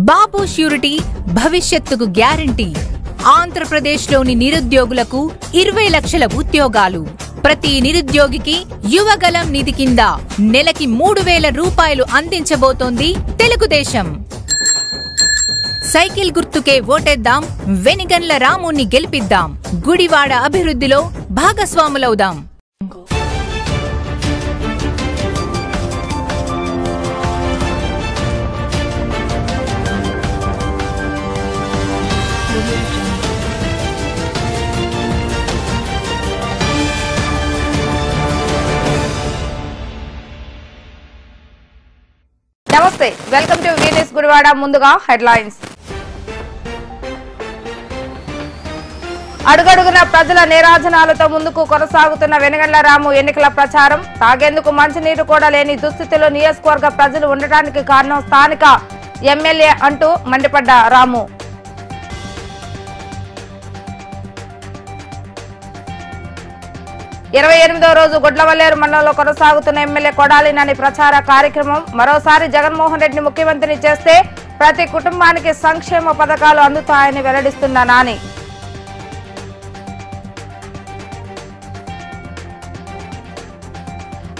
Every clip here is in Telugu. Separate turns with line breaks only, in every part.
బాబు ష్యూరిటీ భవిష్యత్తుకు గ్యారంటీ. ఆంధ్రప్రదేశ్లోని నిరుద్యోగులకు 20 లక్షల ఉద్యోగాలు. ప్రతి నిరుద్యోగికి యువగలం నిధి కింద నెలకి 3,000 రూపాయలు అందించబోతోంది తెలుగుదేశం. సైకిల్ గుర్తుకే ఓటేద్దాం, వెనిగండ్ల రాముని గెలిపిద్దాం, గుడివాడ అభివృద్ధిలో భాగస్వాములవుదాం.
నమస్తే, వెల్కమ్ టు వీనస్ గుడివాడ. ముందుగా హెడ్లైన్స్. అడుగడుగున ప్రజల నీరాజనాలతో ముందుకు కొనసాగుతున్న వెనిగండ్ల రాము ఎన్నికల ప్రచారం. తాగేందుకు మంచినీరు కూడా లేని దుస్థితిలో నియోజకవర్గ ప్రజలు ఉండటానికి కారణం స్థానిక ఎమ్మెల్యే అంటూ మండిపడ్డ రాము. ఇరవై 28వ రోజు గుడ్లవల్లేరు మండలంలో కొనసాగుతున్న ఎమ్మెల్యే కొడాలి నాని ప్రచార కార్యక్రమం. మరోసారి జగన్మోహన్ రెడ్డిని ముఖ్యమంత్రిని చేస్తే ప్రతి కుటుంబానికి సంక్షేమ పథకాలు అందుతాయని వెల్లడిస్తున్న నాని.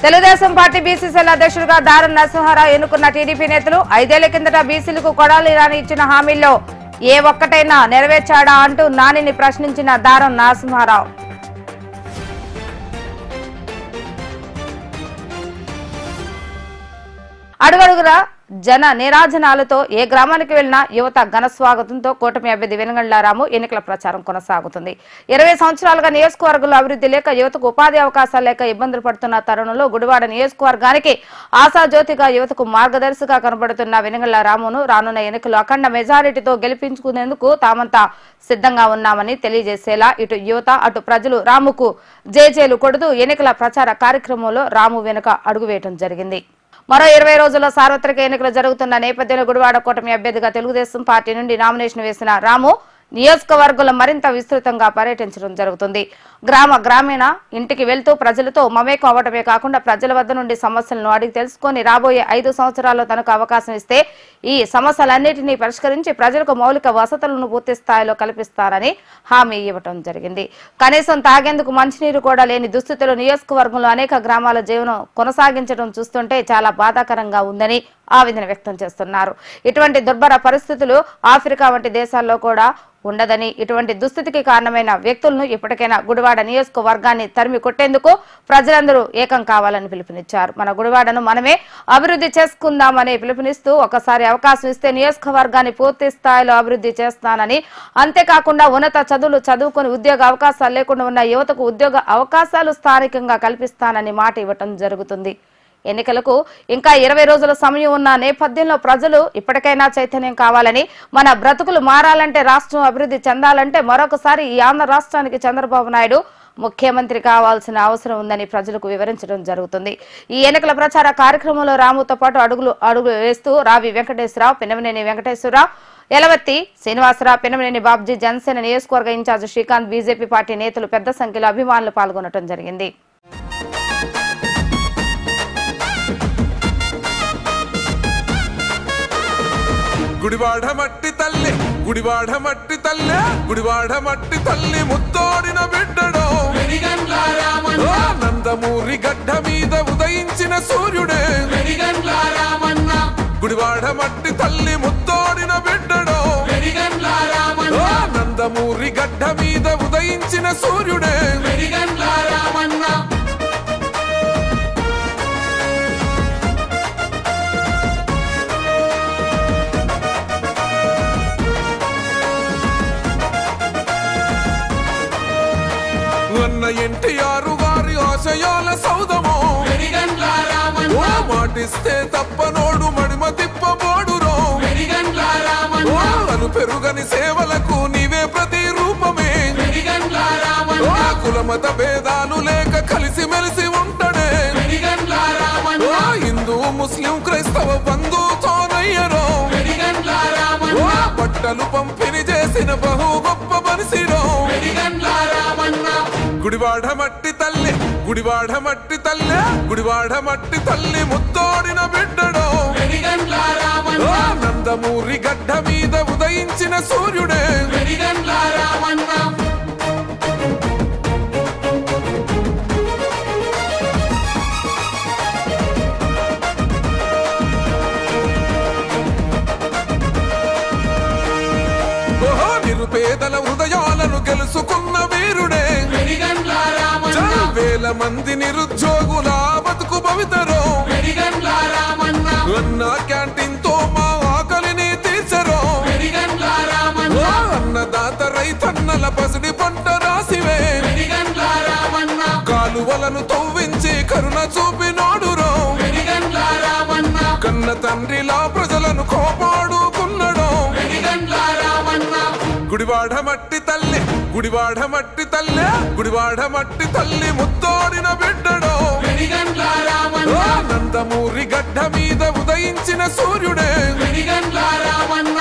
తెలుగుదేశం పార్టీ బీసీసీఎల్ అధ్యక్షుడిగా దారం నరసింహారావు ఎన్నుకున్న టీడీపీ నేతలు 5 ఏళ్ల కిందట బీసీలకు కొడాలి నాని ఇచ్చిన హామీల్లో ఏ ఒక్కటైనా నెరవేర్చాడా అంటూ నానిని ప్రశ్నించిన దారం నరసింహారావు. అడుగడుగురా జన నీరాజనాలతో ఏ గ్రామానికి వెళ్లినా యువత ఘన స్వాగతంతో కూటమి అభ్యర్థి వెనిగండ్ల రాము ఎన్నికల ప్రచారం కొనసాగుతుంది. 20 సంవత్సరాలుగా నియోజకవర్గంలో అభివృద్ధి లేక యువతకు ఉపాధి అవకాశాలు లేక ఇబ్బందులు పడుతున్న తరుణంలో గుడివాడ నియోజకవర్గానికి ఆశాజ్యోతిగా యువతకు మార్గదర్శిగా కనబడుతున్న వెనిగండ్ల రామును రానున్న ఎన్నికల్లో అఖండ మెజారిటీతో గెలిపించుకునేందుకు తామంతా సిద్ధంగా ఉన్నామని తెలియజేసేలా ఇటు యువత అటు ప్రజలు రాముకు జేజేలు కొడుతూ ఎన్నికల ప్రచార కార్యక్రమంలో రాము వెనుక అడుగు వేయడం జరిగింది. మరో 20 రోజుల్లో సార్వత్రిక ఎన్నికలు జరుగుతున్న నేపథ్యంలో గుడివాడ కూటమి అభ్యర్థిగా తెలుగుదేశం పార్టీ నుండి నామినేషన్ వేసిన రాము నియోజకవర్గంలో మరింత విస్తృతంగా పర్యటించడం జరుగుతుంది. గ్రామీణ ఇంటికి వెళ్తూ ప్రజలతో మమేకం అవ్వటమే కాకుండా ప్రజల వద్ద నుండి సమస్యలను అడిగి తెలుసుకుని రాబోయే 5 సంవత్సరాల్లో తనకు అవకాశం ఇస్తే ఈ సమస్యలన్నింటినీ పరిష్కరించి ప్రజలకు మౌలిక వసతులను పూర్తి స్థాయిలో కల్పిస్తారని హామీ ఇవ్వటం జరిగింది. కనీసం తాగేందుకు మంచినీరు కూడా లేని దుస్థితిలో నియోజకవర్గంలో అనేక గ్రామాల జీవనం కొనసాగించడం చూస్తుంటే చాలా బాధాకరంగా ఉందని ఆవేదన వ్యక్తం చేస్తున్నారు. ఇటువంటి దుర్భర పరిస్థితులు ఆఫ్రికా వంటి దేశాల్లో కూడా ఉండదని, ఇటువంటి దుస్థితికి కారణమైన వ్యక్తులను ఇప్పటికైనా గుడివాడ నియోజకవర్గాన్ని తరిమి కొట్టేందుకు ప్రజలందరూ ఏకం కావాలని పిలుపునిచ్చారు. మన గుడివాడను మనమే అభివృద్ధి చేసుకుందామని పిలుపునిస్తూ ఒకసారి అవకాశం ఇస్తే నియోజకవర్గాన్ని పూర్తి స్థాయిలో అభివృద్ధి చేస్తానని, అంతేకాకుండా ఉన్నత చదువులు చదువుకుని ఉద్యోగ అవకాశాలు లేకుండా ఉన్న యువతకు ఉద్యోగ అవకాశాలు స్థానికంగా కల్పిస్తానని మాట ఇవ్వటం జరుగుతుంది. ఎన్నికలకు ఇంకా 20 రోజుల సమయం ఉన్న నేపథ్యంలో ప్రజలు ఇప్పటికైనా చైతన్యం కావాలని, మన బ్రతుకులు మారాలంటే, రాష్ట్రం అభివృద్ధి చెందాలంటే మరొకసారి ఈ ఆంధ్ర రాష్ట్రానికి చంద్రబాబు నాయుడు ముఖ్యమంత్రి కావాల్సిన అవసరం ఉందని ప్రజలకు వివరించడం జరుగుతుంది. ఈ ఎన్నికల ప్రచార కార్యక్రమంలో రాముతో పాటు అడుగులు వేస్తూ రావి వెంకటేశ్వరరావు, పిన్నమనేని వెంకటేశ్వరరావు, యలవత్తి శ్రీనివాసరావు, పిన్నమనేని బాబ్జీ, జనసేన నియోజకవర్గ ఇన్ఛార్జ్ శ్రీకాంత్, బీజేపీ పార్టీ నేతలు పెద్ద సంఖ్యలో అభిమానులు పాల్గొనడం జరిగింది.
గుడివాడ మట్టి తల్లి, గుడివాడ మట్టి తల్లి, గుడివాడ మట్టి తల్లి ముత్తోడిన బిడ్డడో వెనిగండ్ల రామన్న. నందమూరి గడ్డ మీద ఉదయించిన సూర్యుడే వెనిగండ్ల రామన్న. గుడివాడ మట్టి తల్లి ముత్తోడిన బిడ్డడో వెనిగండ్ల రామన్న. నందమూరి గడ్డ మీద ఉదయించిన సూర్యుడే వెనిగండ్ల రామన్న. ఎన్టీఆర్ గారి ఆశయాల సౌదమో వెనిగండ్ల రామన్న. మాటిస్తే తప్పనోడు మడిమ తిప్పబోడురో వెనిగండ్ల రామన్న. అను పెరుగని సేవలకు నీవే ప్రతి రూపమే వెనిగండ్ల రామన్న. కులమత భేదాలు లేక కలిసి మెలిసి ఉంటడే వెనిగండ్ల రామన్న. హిందూ ముస్లిం క్రైస్తవ బంధుతోనయ్యరో వెనిగండ్ల రామన్న. బట్టలు పంపిణీ చేసిన బహు గొప్ప మనిషిరో వెనిగండ్ల రామన్న. గుడివాడ మట్టి తల్లి, గుడివాడ మట్టి తల్లి, గుడివాడ మట్టి తల్లి ముత్తోడిన బిడ్డడో వెనిగండ్ల రామన్న. నందమూరి గడ్డ మీద ఉదయించిన సూర్యుడే వెనిగండ్ల రామన్న. నిరుపేదల హృదయాలను గెలుచుకున్న వీరుడే వెనిగండ్ల రామన్న. వేల మంది నిరుద్యోగుల బతుకు భవితరో వెనిగండ్ల రామన్న. అన్న క్యాంటీన్ తో మా ఆకలిని తీర్చరో వెనిగండ్ల రామన్న. అన్నదాత రైతన్నల పసిడి పంట రాసివే వెనిగండ్ల రామన్న. కాలువలను తవ్వించి కరుణ చూపినోడురో వెనిగండ్ల రామన్న. కన్న తండ్రిలా ప్రజలను కోపాడుకున్నడో వెనిగండ్ల రామన్న. గుడివాడ మట్టి తల్లి గుడివాడ మట్టి తల్లి గుడివాడ మట్టి తల్లి ముత్తోడిన బిడ్డడో వెనిగండ్ల రామన్న. నందమూరి గడ్డ మీద ఉదయించిన సూర్యుడే వెనిగండ్ల రామన్న.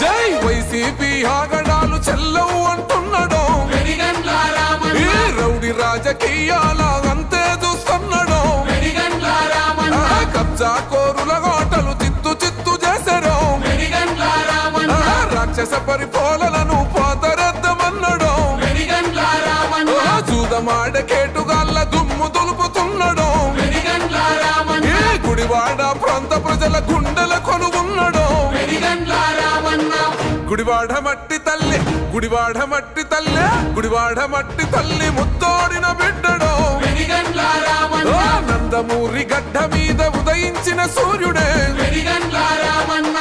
జై వైసీపీ ఆగడాలు చెల్లవు అంటున్నాడో వెనిగండ్ల రామన్న. ఈ రౌడీ రాజకీయాల అంతే చూస్తున్నాడో వెనిగండ్ల రామన్న. కబ్జా కోరుల హోటలు చిత్తు చిత్తు చేశారో వెనిగండ్ల రామన్న. రాక్షస పరిపాలనను పాతరెద్దమన్నాడో వెనిగండ్ల రామన్న. జూదమాడ కేటుగాళ్ళ దుమ్ము దులుపుతున్నాడో వెనిగండ్ల రామన్న. ఈ గుడివాడ ప్రాంత ప్రజల గుండెల కొనుగున్నాడో వెనిగండ్ల రామన్న. గుడివాడ మట్టి తల్లి గుడివాడ మట్టి తల్లి గుడివాడ మట్టి తల్లి ముత్తోడిన బిడ్డడో వెనిగండ్ల రామన్న. నందమూరి గడ్డ మీద ఉదయించిన సూర్యుడే వెనిగండ్ల రామన్న.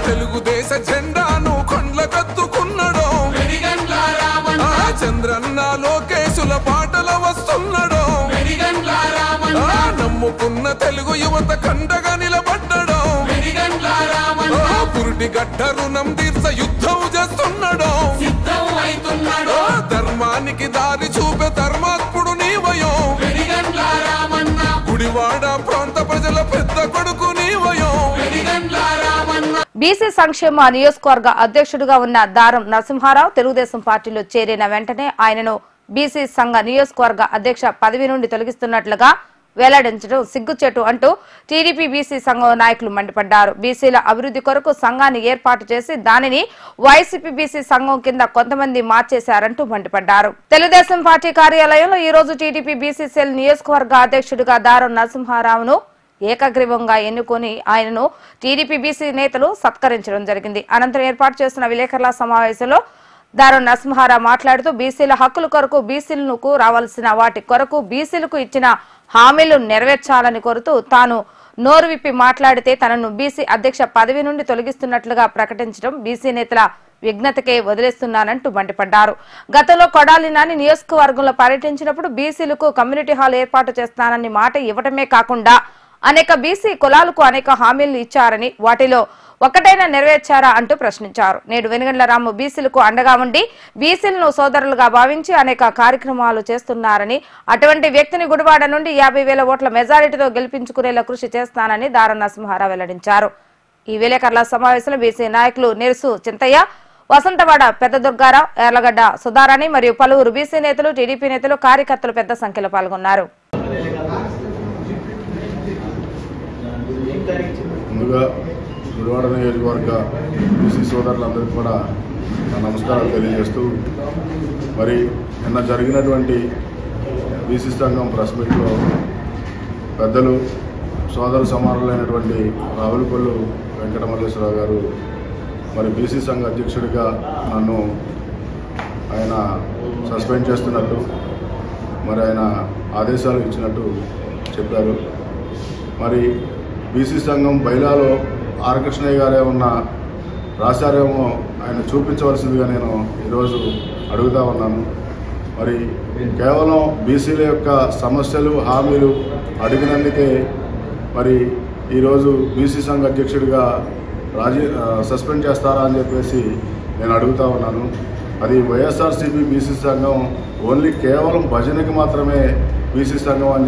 తెలుగుదేశ జెండాను కొండ్ల కత్తుకున్నాడో వెనిగండ్ల రామన్న. చంద్రన్న లోకేశుల పాటల వస్తున్నాడో వెనిగండ్ల రామన్న. నమ్ముకున్న తెలుగు యువత కండగా నిలబడ్డాడో వెనిగండ్ల రామన్న. పురుటి గడ్డ రుణం తీర్చ యుద్ధం చేస్తున్నాడో సిద్ధం అవుతున్నాడో. ధర్మానికి దారి చూపే ధర్మాత్ముడు నీవయో వెనిగండ్ల రామన్న. గుడివాడ ప్రాంత ప్రజల పెద్ద కొడుకు నీవయో వెనిగండ్ల రామన్న.
బీసీ సంక్షేమ నియోజకవర్గ అధ్యక్షుడిగా ఉన్న దారం నరసింహారావు తెలుగుదేశం పార్టీలో చేరిన వెంటనే ఆయనను బీసీ సంఘ నియోజకవర్గ అధ్యక్ష పదవి నుండి తొలగిస్తున్నట్లుగా వెల్లడించడం సిగ్గుచేటు అంటూ టీడీపీ బీసీ సంఘం నాయకులు మండిపడ్డారు. బీసీల అభివృద్ధి కొరకు సంఘాన్ని ఏర్పాటు చేసి దానిని వైసీపీ బీసీ సంఘం కింద కొంతమంది మార్చేశారంటూ మండిపడ్డారు. తెలుగుదేశం పార్టీ కార్యాలయంలో ఈ రోజు టీడీపీ బీసీ సెల్ నియోజకవర్గ అధ్యక్షుడిగా దారం నరసింహారావును ఏకగ్రీవంగా ఎన్నుకొని ఆయనను టీడీపీ బీసీ నేతలు సత్కరించడం జరిగింది. అనంతరం ఏర్పాటు చేసిన విలేకరుల సమావేశంలో దారం నరసింహారావు మాట్లాడుతూ బీసీల హక్కుల కొరకు బీసీలకు రావాల్సిన వాటి కొరకు బీసీలకు ఇచ్చిన హామీలు నెరవేర్చాలని కోరుతూ తాను నోరు విప్పి మాట్లాడితే తనను బీసీ అధ్యక్ష పదవి నుండి తొలగిస్తున్నట్లుగా ప్రకటించడం బీసీ నేతల విఘ్నతకే వదిలేస్తున్నానంటూ మండిపడ్డారు. గతంలో కొడాలి నాని నియోజకవర్గంలో పర్యటించినప్పుడు బీసీలకు కమ్యూనిటీ హాల్ ఏర్పాటు చేస్తానని మాట ఇవ్వటమే కాకుండా అనేక బీసీ కులాలకు అనేక హామీలు ఇచ్చారని వాటిలో ఒకటైనా నెరవేర్చారా అంటూ ప్రశ్నించారు. నేడు వెనిగండ్ల రాము బీసీలకు అండగా ఉండి బీసీలను సోదరులుగా భావించి అనేక కార్యక్రమాలు చేస్తున్నారని అటువంటి వ్యక్తిని గుడివాడ నుండి 50,000 ఓట్ల మెజారిటీతో గెలిపించుకునేలా కృషి చేస్తానని దారం నరసింహారావు వెల్లడించారు. ఈ విలేకరుల సమావేశంలో బీసీ నాయకులు నెరుసు చింతయ్య, వసంతవాడ పెద్ద దుర్గారావు, ఎర్లగడ్డ సుధారాణి మరియు పలువురు బీసీ నేతలు టీడీపీ నేతలు కార్యకర్తలు పెద్ద సంఖ్యలో పాల్గొన్నారు.
ముందుగా గుడివాడ నియోజకవర్గ బీసీ సోదరులందరికీ కూడా నా నమస్కారాలు తెలియజేస్తూ మరి నిన్న జరిగినటువంటి బీసీ సంఘం ప్రెస్ మీట్లో పెద్దలు సోదర సమానులైనటువంటి రావులపల్లి వెంకటమల్లేశ్వరరావు గారు మరి బీసీ సంఘ అధ్యక్షుడిగా నన్ను ఆయన సస్పెండ్ చేస్తున్నట్టు మరి ఆయన ఆదేశాలు ఇచ్చినట్టు చెప్పారు. మరి బీసీ సంఘం బైలాలో ఆర్ కృష్ణయ్య గారు ఏమన్నా రాశారేమో ఆయన చూపించవలసిందిగా నేను ఈరోజు అడుగుతా ఉన్నాను. మరి కేవలం బీసీల యొక్క సమస్యలు హామీలు అడిగినందుకే మరి ఈరోజు బీసీ సంఘ అధ్యక్షుడిగా సస్పెండ్ చేస్తారా అని చెప్పేసి నేను అడుగుతా ఉన్నాను. అది వైఎస్ఆర్సీపీ బీసీ సంఘం ఓన్లీ కేవలం భజనకి మాత్రమే బీసీ సంఘం అని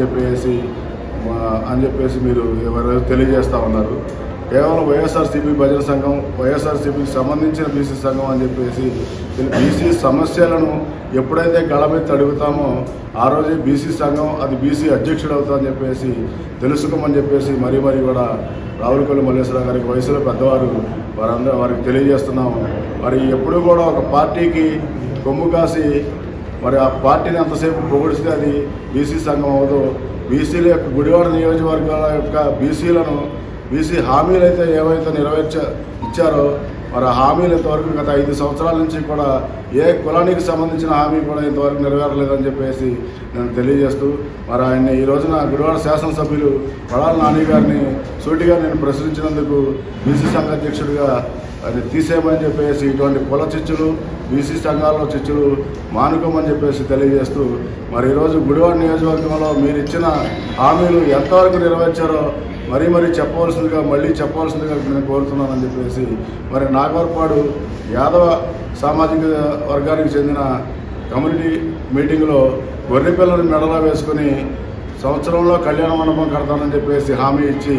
చెప్పేసి మీరు ఎవరు తెలియజేస్తూ ఉన్నారు. కేవలం వైఎస్ఆర్సీపీ భజన సంఘం, వైఎస్ఆర్సీపీకి సంబంధించిన బీసీ సంఘం అని చెప్పేసి బీసీ సమస్యలను ఎప్పుడైతే గళమెత్తి అడుగుతామో ఆ రోజే బీసీ సంఘం అది బీసీ అధ్యక్షుడు అవుతుందని చెప్పేసి తెలుసుకోమని చెప్పేసి మరీ కూడా రావులపల్లి మల్లేశ్వరరావు గారికి వయసులో పెద్దవారు వారికి తెలియజేస్తున్నాము. మరి ఎప్పుడు కూడా ఒక పార్టీకి కొమ్ము కాసి మరి ఆ పార్టీని అంతసేపు పొగిడిస్తే అది బీసీ సంఘం అవ్వదు. బీసీల యొక్క గుడివాడ నియోజకవర్గాల యొక్క బీసీ హామీలు అయితే ఏవైతే ఇచ్చారో మరి ఆ హామీలు ఇంతవరకు గత 5 సంవత్సరాల నుంచి కూడా ఏ కులానికి సంబంధించిన హామీ కూడా ఇంతవరకు నెరవేరలేదని చెప్పేసి నేను తెలియజేస్తూ మరి ఆయన ఈ రోజున గుడివాడ శాసనసభ్యులు పడాల నాని గారిని సూటిగా నేను ప్రశ్నించినందుకు బీసీ సంఘ అధ్యక్షుడిగా అది తీసేయమని చెప్పేసి ఇటువంటి కుల చిచ్చులు బీసీ సంఘాల్లో చిచ్చులు మానుకోమని చెప్పేసి తెలియజేస్తూ మరి ఈరోజు గుడివాడ నియోజకవర్గంలో మీరు ఇచ్చిన హామీలు ఎంతవరకు నెరవేర్చారో మరీ మళ్ళీ చెప్పవలసిందిగా నేను కోరుతున్నానని చెప్పేసి మరి నాగవరపాడు యాదవ సామాజిక వర్గానికి చెందిన కమ్యూనిటీ మీటింగ్లో గొర్రె పిల్లని మెడలో వేసుకుని సంవత్సరంలో కళ్యాణ మండపం కడతానని చెప్పేసి హామీ ఇచ్చి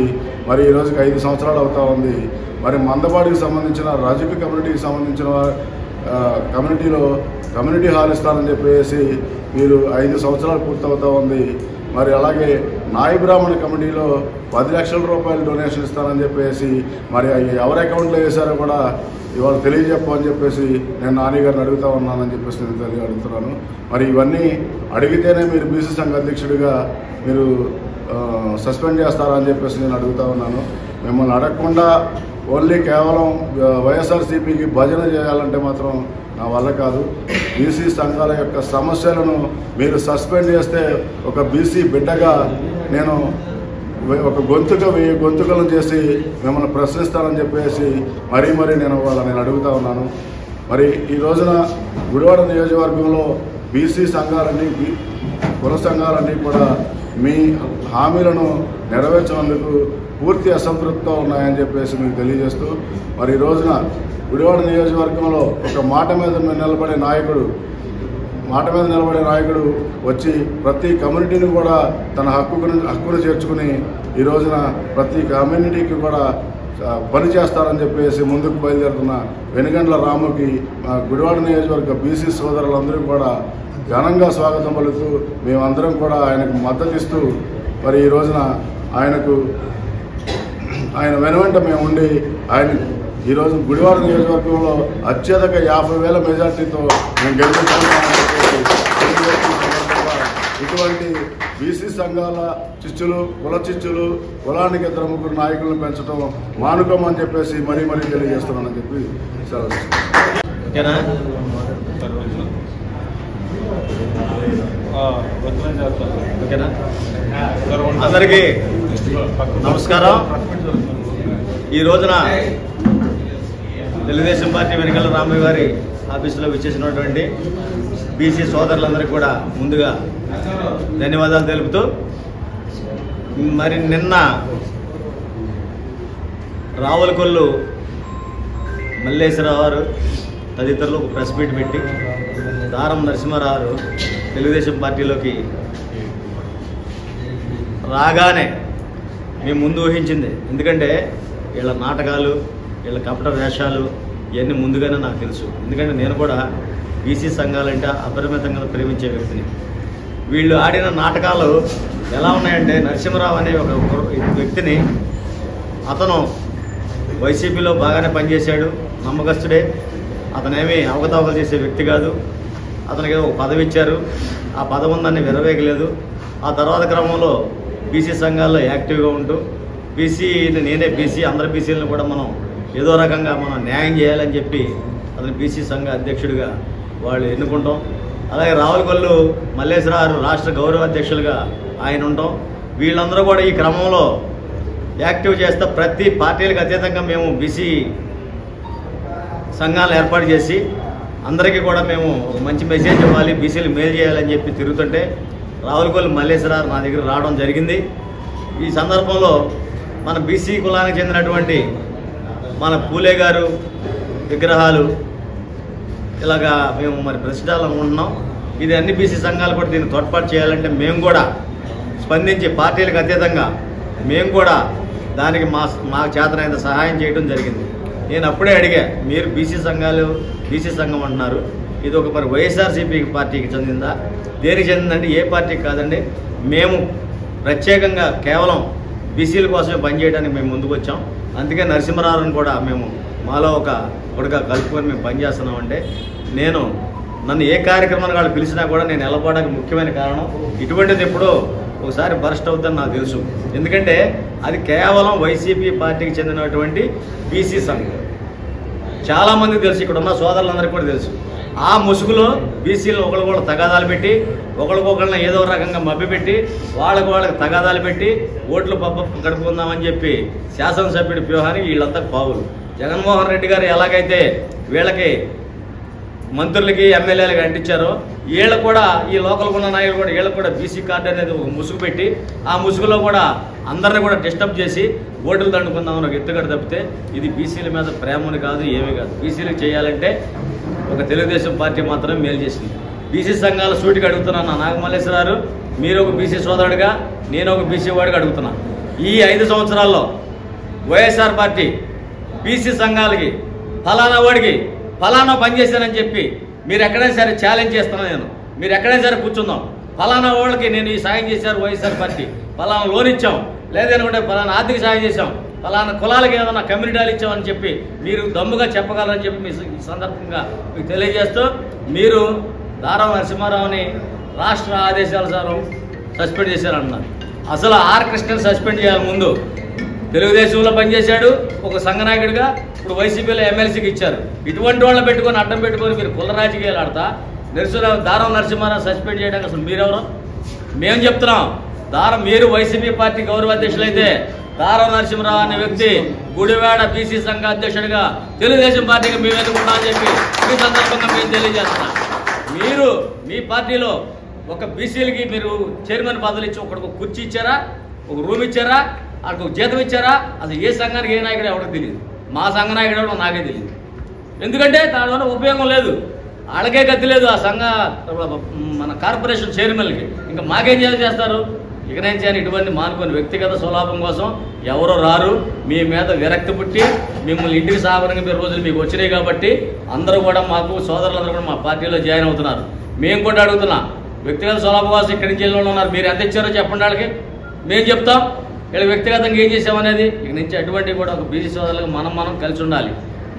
మరి ఈ రోజుకి 5 సంవత్సరాలు అవుతా ఉంది. మరి మందపాడికి సంబంధించిన రాజకీయ కమ్యూనిటీకి సంబంధించిన కమ్యూనిటీ హాల్ ఇస్తానని చెప్పేసి మీరు 5 సంవత్సరాలు పూర్తవుతూ ఉంది. మరి అలాగే నాయి బ్రాహ్మణ కమిటీలో 10 లక్షల రూపాయలు డొనేషన్ ఇస్తానని చెప్పేసి మరి ఎవరి అకౌంట్లో వేశారో కూడా ఇవాళ తెలియజెప్పని చెప్పేసి నేను నాని గారిని అడుగుతా ఉన్నానని చెప్పేసి నేను అడుగుతున్నాను. మరి ఇవన్నీ అడిగితేనే మీరు బీసీ సంఘ అధ్యక్షుడిగా మీరు సస్పెండ్ చేస్తారా అని చెప్పేసి నేను అడుగుతా ఉన్నాను. మిమ్మల్ని అడగకుండా ఓన్లీ కేవలం వైఎస్ఆర్సీపీకి భజన చేయాలంటే మాత్రం నా వల్ల కాదు. బీసీ సంఘాల యొక్క సమస్యలను మీరు సస్పెండ్ చేస్తే ఒక బీసీ బిడ్డగా నేను ఒక గొంతుకలను చేసి మిమ్మల్ని ప్రశ్నిస్తానని చెప్పేసి మరీ నేను అడుగుతా ఉన్నాను. మరి ఈ రోజున గుడివాడ నియోజకవర్గంలో బీసీ సంఘాలన్నీ కుల సంఘాలన్నీ కూడా మీ హామీలను నెరవేర్చినందుకు పూర్తి అసంతృప్తితో ఉన్నాయని చెప్పేసి మీకు తెలియజేస్తూ మరి ఈ రోజున గుడివాడ నియోజకవర్గంలో ఒక మాట మీద నిలబడే నాయకుడు వచ్చి ప్రతి కమ్యూనిటీని కూడా తన హక్కును చేర్చుకుని ఈ రోజున ప్రతి కమ్యూనిటీకి కూడా పని చేస్తారని చెప్పేసి ముందుకు బయలుదేరుతున్న వెనుగండ్ల రాముకి గుడివాడ నియోజకవర్గ బీసీ సోదరులందరూ కూడా ఘనంగా స్వాగతం పలుకుతూ మేమందరం కూడా ఆయనకు మద్దతు ఇస్తూ మరి ఈ రోజున ఆయన వెనువెంట మేము ఉండి ఆయన ఈరోజు గుడివాడ నియోజకవర్గంలో అత్యధిక 50,000 మెజార్టీతో మేము గెలుచుకుంటామని ఇటువంటి బీసీ సంఘాల చిచ్చులు కులానికి 2-3 నాయకులను పెంచడం మానుకోమని చెప్పేసి మరీ తెలియజేస్తున్నానని చెప్పి సెలవు.
అందరికీ నమస్కారం. ఈ రోజున తెలుగుదేశం పార్టీ వెనుగండ్ల రామయ్య గారి ఆఫీసులో విచ్చేసినటువంటి బీసీ సోదరులందరికీ కూడా ముందుగా ధన్యవాదాలు తెలుపుతూ మరి నిన్న రావులకొల్లు మల్లేశ్వరరావు గారు తదితరులు ఒక ప్రెస్ మీట్ పెట్టి దారం నరసింహారావు తెలుగుదేశం పార్టీలోకి రాగానే మేము ముందు ఊహించింది. ఎందుకంటే వీళ్ళ నాటకాలు, వీళ్ళ కపట వేషాలు ఇవన్నీ ముందుగానే నాకు తెలుసు. ఎందుకంటే నేను కూడా బీసీ సంఘాలంటే అపరిమితంగా ప్రేమించే వ్యక్తిని. వీళ్ళు ఆడిన నాటకాలు ఎలా ఉన్నాయంటే, నరసింహరావు అనే ఒక వ్యక్తిని, అతను వైసీపీలో బాగానే పనిచేశాడు, నమ్మకస్తుడే, అతనేమీ అవకతవకలు చేసే వ్యక్తి కాదు. అతనికి ఒక పదవి ఇచ్చారు, ఆ పదవి విరవేయలేదు. ఆ తర్వాత క్రమంలో బీసీ సంఘాల్లో యాక్టివ్గా ఉంటూ నేనే బీసీ, అందరి బీసీలను కూడా మనం ఏదో రకంగా మనం న్యాయం చేయాలని చెప్పి అతను బీసీ సంఘ అధ్యక్షుడిగా వాళ్ళు ఎన్నుకుంటాం. అలాగే రావులకొల్లు మల్లేశ్వరరావు రాష్ట్ర గౌరవ అధ్యక్షులుగా ఆయన ఉంటాం. వీళ్ళందరూ కూడా ఈ క్రమంలో యాక్టివ్ చేస్తే ప్రతి పార్టీలకు అతీతంగా మేము బీసీ సంఘాలు ఏర్పాటు చేసి అందరికీ కూడా మేము ఒక మంచి మెసేజ్ ఇవ్వాలి, బీసీలు మేలు చేయాలని చెప్పి తిరుగుతుంటే రావులకొల్లు మల్లేశ్వరరావు నా దగ్గర రావడం జరిగింది. ఈ సందర్భంలో మన బీసీ కులానికి చెందినటువంటి మన పూలే గారు విగ్రహాలు ఇలాగా మేము మరి ప్రెసిడెంట్ అనుకుంటున్నాం. ఇది అన్ని బీసీ సంఘాలు కూడా దీన్ని తోడ్పాటు చేయాలంటే మేము కూడా స్పందించి పార్టీలకు అతీతంగా మేము కూడా దానికి మా చేతనైన సహాయం చేయడం జరిగింది. నేను అప్పుడే అడిగా, మీరు బీసీ సంఘం అంటున్నారు, ఇది ఒక మరి వైఎస్ఆర్సీపీ పార్టీకి చెందిందా, దేనికి చెందిందంటే ఏ పార్టీకి కాదండి, మేము ప్రత్యేకంగా కేవలం బీసీల కోసమే పనిచేయడానికి మేము ముందుకు వచ్చాం. అందుకే నరసింహరావుని కూడా మేము మాలో ఒకటిగా కలుపుకొని మేము పనిచేస్తున్నామంటే నన్ను ఏ కార్యక్రమాన్ని వాళ్ళు పిలిచినా కూడా నేను వెళ్ళబోవడానికి ముఖ్యమైన కారణం ఇటువంటిది ఎప్పుడో ఒకసారి బరస్ట్ అవుతుందని నాకు తెలుసు. ఎందుకంటే అది కేవలం వైసీపీ పార్టీకి చెందినటువంటి బీసీ సంఘం. చాలామందికి తెలుసు, ఇక్కడ ఉన్న సోదరులందరికీ కూడా తెలుసు. ఆ ముసుగులో బీసీలు ఒకళ్ళు తగాదాలు పెట్టి ఒకరికొకళ్ళని ఏదో రకంగా మభ్యపెట్టి వాళ్ళకి తగాదాలు పెట్టి ఓట్లు గడుపుకుందామని చెప్పి శాసనసభ్యుడి వ్యూహానికి వీళ్ళంతా పావులు. జగన్మోహన్ రెడ్డి గారు ఎలాగైతే వీళ్ళకి మంత్రులకి ఎమ్మెల్యేలకి అంటించారో వీళ్ళకు కూడా ఈ లోకల్ ఉన్న నాయకులు కూడా వీళ్ళకు కూడా బీసీ కార్డు అనేది ఒక ముసుగు పెట్టి ఆ ముసుగులో కూడా అందరిని కూడా డిస్టర్బ్ చేసి ఓట్లు దండుకుందామని ఒక ఎత్తుగడ తప్పితే ఇది బీసీల మీద ప్రేమని కాదు, ఏమీ కాదు. బీసీలకు చేయాలంటే ఒక తెలుగుదేశం పార్టీ మాత్రమే మేలు చేసింది. బీసీ సంఘాల సూటికి అడుగుతున్నాను, నాగమల్లేశ్వరరావు మీరు ఒక బీసీ సోదరుడిగా, నేను ఒక బీసీ వాడిగా అడుగుతున్నాను. ఈ 5 సంవత్సరాల్లో వైఎస్ఆర్ పార్టీ బీసీ సంఘాలకి ఫలానా వాడికి ఫలానా పనిచేశానని చెప్పి మీరు ఎక్కడైనా సరే ఛాలెంజ్ చేస్తున్నాను, మీరు ఎక్కడైనా సరే కూర్చుందాం, ఫలానా వాళ్ళకి నేను ఈ సాయం చేశారు వైఎస్ఆర్ పార్టీ, ఫలానా లోన్ ఇచ్చాం, లేదనుకుంటే ఫలానా ఆర్థిక సాయం చేశాం, ఫలానా కులాలకి ఏదైనా కమ్యూనిటీలు ఇచ్చామని చెప్పి మీరు దమ్ముగా చెప్పగలరని చెప్పి మీ ఈ సందర్భంగా మీకు తెలియజేస్తూ, మీరు దారం నరసింహారావుని రాష్ట్ర ఆదేశానుసారం సస్పెండ్ చేశారన్నారు. అసలు ఆర్ కృష్ణని సస్పెండ్ చేయాలి. ముందు తెలుగుదేశంలో పనిచేశాడు ఒక సంఘనాయకుడిగా, ఇప్పుడు వైసీపీలో ఎమ్మెల్సీకి ఇచ్చారు. ఇటువంటి వాళ్ళని పెట్టుకొని అడ్డం పెట్టుకొని మీరు కుల రాజకీయాలు ఆడతా దారం నరసింహారావు సస్పెండ్ చేయడానికి అసలు మీరెవరు? మేము చెప్తున్నాం, మీరు వైసీపీ పార్టీ గౌరవ అధ్యక్షులైతే దారం నరసింహారావు అనే వ్యక్తి గుడివాడ బీసీ సంఘ అధ్యక్షుడిగా తెలుగుదేశం పార్టీకి మేము ఎదుర్కొన్నామని చెప్పి ఈ సందర్భంగా మేము తెలియజేస్తున్నాం. మీరు మీ పార్టీలో ఒక బీసీలకి మీరు చైర్మన్ పదవులు ఇచ్చి ఒకరికి కుర్చీ ఇచ్చారా, ఒక రూమ్ ఇచ్చారా, అక్కడ ఒక జీతం ఇచ్చారా? అసలు ఏ సంఘానికి ఏ నాయకుడు ఎవరికి తెలియదు. మా సంఘ నాయకుడు ఎవడో నాకే తెలియదు. ఎందుకంటే దానివల్ల ఉపయోగం లేదు, వాళ్ళకే గతి లేదు. ఆ సంఘ మన కార్పొరేషన్ చైర్మన్కి ఇంకా మాకేం చేస్తారు? ఇక నేను చేయని ఇటువంటి మానుకొని వ్యక్తిగత స్వలాభం కోసం ఎవరో రారు. మీ మీద విరక్తి పుట్టి మిమ్మల్ని ఇంటికి సాగరంగా మీరు రోజులు మీకు వచ్చినాయి కాబట్టి అందరూ కూడా మాకు సోదరులందరూ కూడా మా పార్టీలో జాయిన్ అవుతున్నారు. మేము కూడా అడుగుతున్నాం, వ్యక్తిగత స్వలాభం కోసం ఇక్కడి నుంచి వెళ్ళి ఉన్నారు, మీరు ఎంత ఇచ్చారో చెప్పండి వాళ్ళకి, మేము చెప్తాం. ఇక్కడ వ్యక్తిగతంగా ఏం చేసామనేది ఇక నుంచి అటువంటి కూడా ఒక బీసీ సోదరులకు మనం కలిసి ఉండాలి.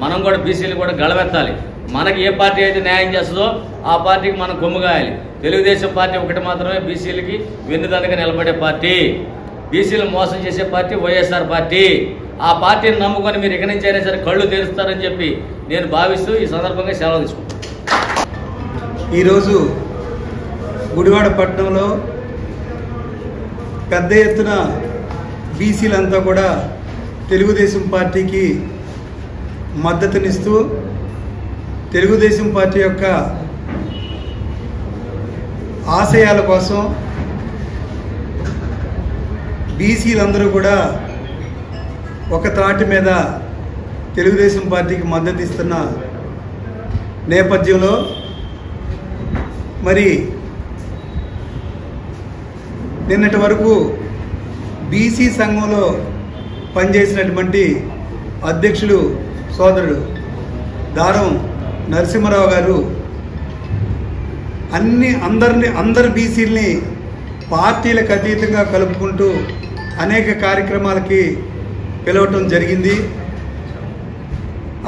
మనం కూడా బీసీలు కూడా గళమెత్తాలి. మనకి ఏ పార్టీ అయితే న్యాయం చేస్తుందో ఆ పార్టీకి మనం కొమ్ముగాయాలి. తెలుగుదేశం పార్టీ ఒకటి మాత్రమే బీసీలకి వెన్నుదన్నుగా నిలబడే పార్టీ. బీసీలు మోసం చేసే పార్టీ వైఎస్ఆర్ పార్టీ. ఆ పార్టీని నమ్ముకొని మీరు ఇక నుంచి అయినా సరే కళ్ళు తెరుస్తారని చెప్పి నేను భావిస్తూ ఈ సందర్భంగా సెలవు తీసుకుంటాను.
ఈరోజు గుడివాడ పట్టణంలో పెద్ద ఎత్తున బీసీలంతా కూడా తెలుగుదేశం పార్టీకి మద్దతునిస్తూ తెలుగుదేశం పార్టీ యొక్క ఆశయాల కోసం బీసీలందరూ కూడా ఒక త్రాటి మీద తెలుగుదేశం పార్టీకి మద్దతు ఇస్తున్న నేపథ్యంలో మరి నిన్నటి వరకు బీసీ సంఘంలో పనిచేసినటువంటి అధ్యక్షులు సోదరుడు దారం నరసింహారావు గారు అందరు బీసీలని పార్టీలకు అతీతంగా కలుపుకుంటూ అనేక కార్యక్రమాలకి పిలవటం జరిగింది.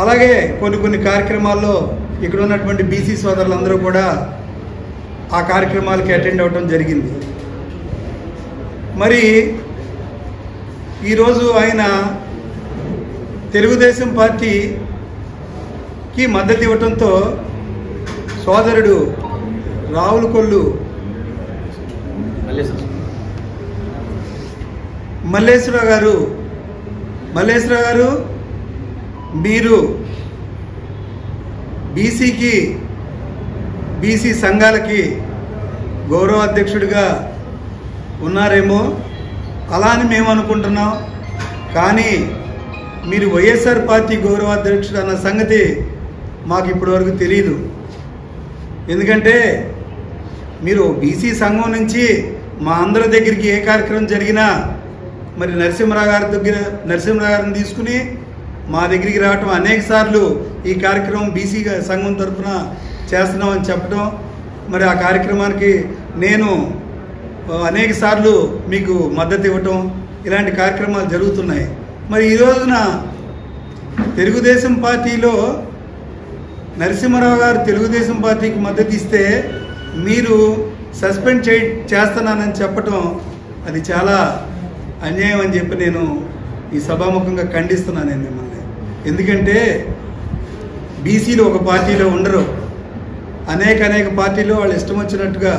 అలాగే కొన్ని కార్యక్రమాల్లో ఇక్కడ ఉన్నటువంటి బీసీ సోదరులందరూ కూడా ఆ కార్యక్రమాలకి అటెండ్ అవ్వటం జరిగింది. మరి ఈరోజు ఆయన తెలుగుదేశం పార్టీకి మద్దతు ఇవ్వటంతో సోదరుడు రావులకొల్లు మల్లేశ్వరరావు గారు మీరు బీసీ సంఘాలకి గౌరవ అధ్యక్షుడిగా ఉన్నారేమో అలా అని మేము అనుకుంటున్నాం. కానీ మీరు వైఎస్ఆర్ పార్టీ గౌరవ అధ్యక్షుడు అన్న సంగతి మాకు ఇప్పటివరకు తెలియదు. ఎందుకంటే మీరు బీసీ సంఘం నుంచి మా అందరి దగ్గరికి ఏ కార్యక్రమం జరిగినా మరి నరసింహరావు గారిని తీసుకుని మా దగ్గరికి రావటం, అనేక సార్లు ఈ కార్యక్రమం బీసీ సంఘం తరఫున చేస్తున్నామని చెప్పడం, మరి ఆ కార్యక్రమానికి నేను అనేక సార్లు మీకు మద్దతు ఇవ్వటం, ఇలాంటి కార్యక్రమాలు జరుగుతున్నాయి. మరి ఈ రోజున తెలుగుదేశం పార్టీలో నరసింహరావు గారు తెలుగుదేశం పార్టీకి మద్దతు ఇస్తే మీరు సస్పెండ్ చేస్తున్నానని చెప్పటం అది చాలా అన్యాయం అని చెప్పి నేను ఈ సభాముఖంగా ఖండిస్తున్నాను మిమ్మల్ని. ఎందుకంటే బీసీలు ఒక పార్టీలో ఉండరు, అనేక పార్టీలో వాళ్ళు ఇష్టం వచ్చినట్టుగా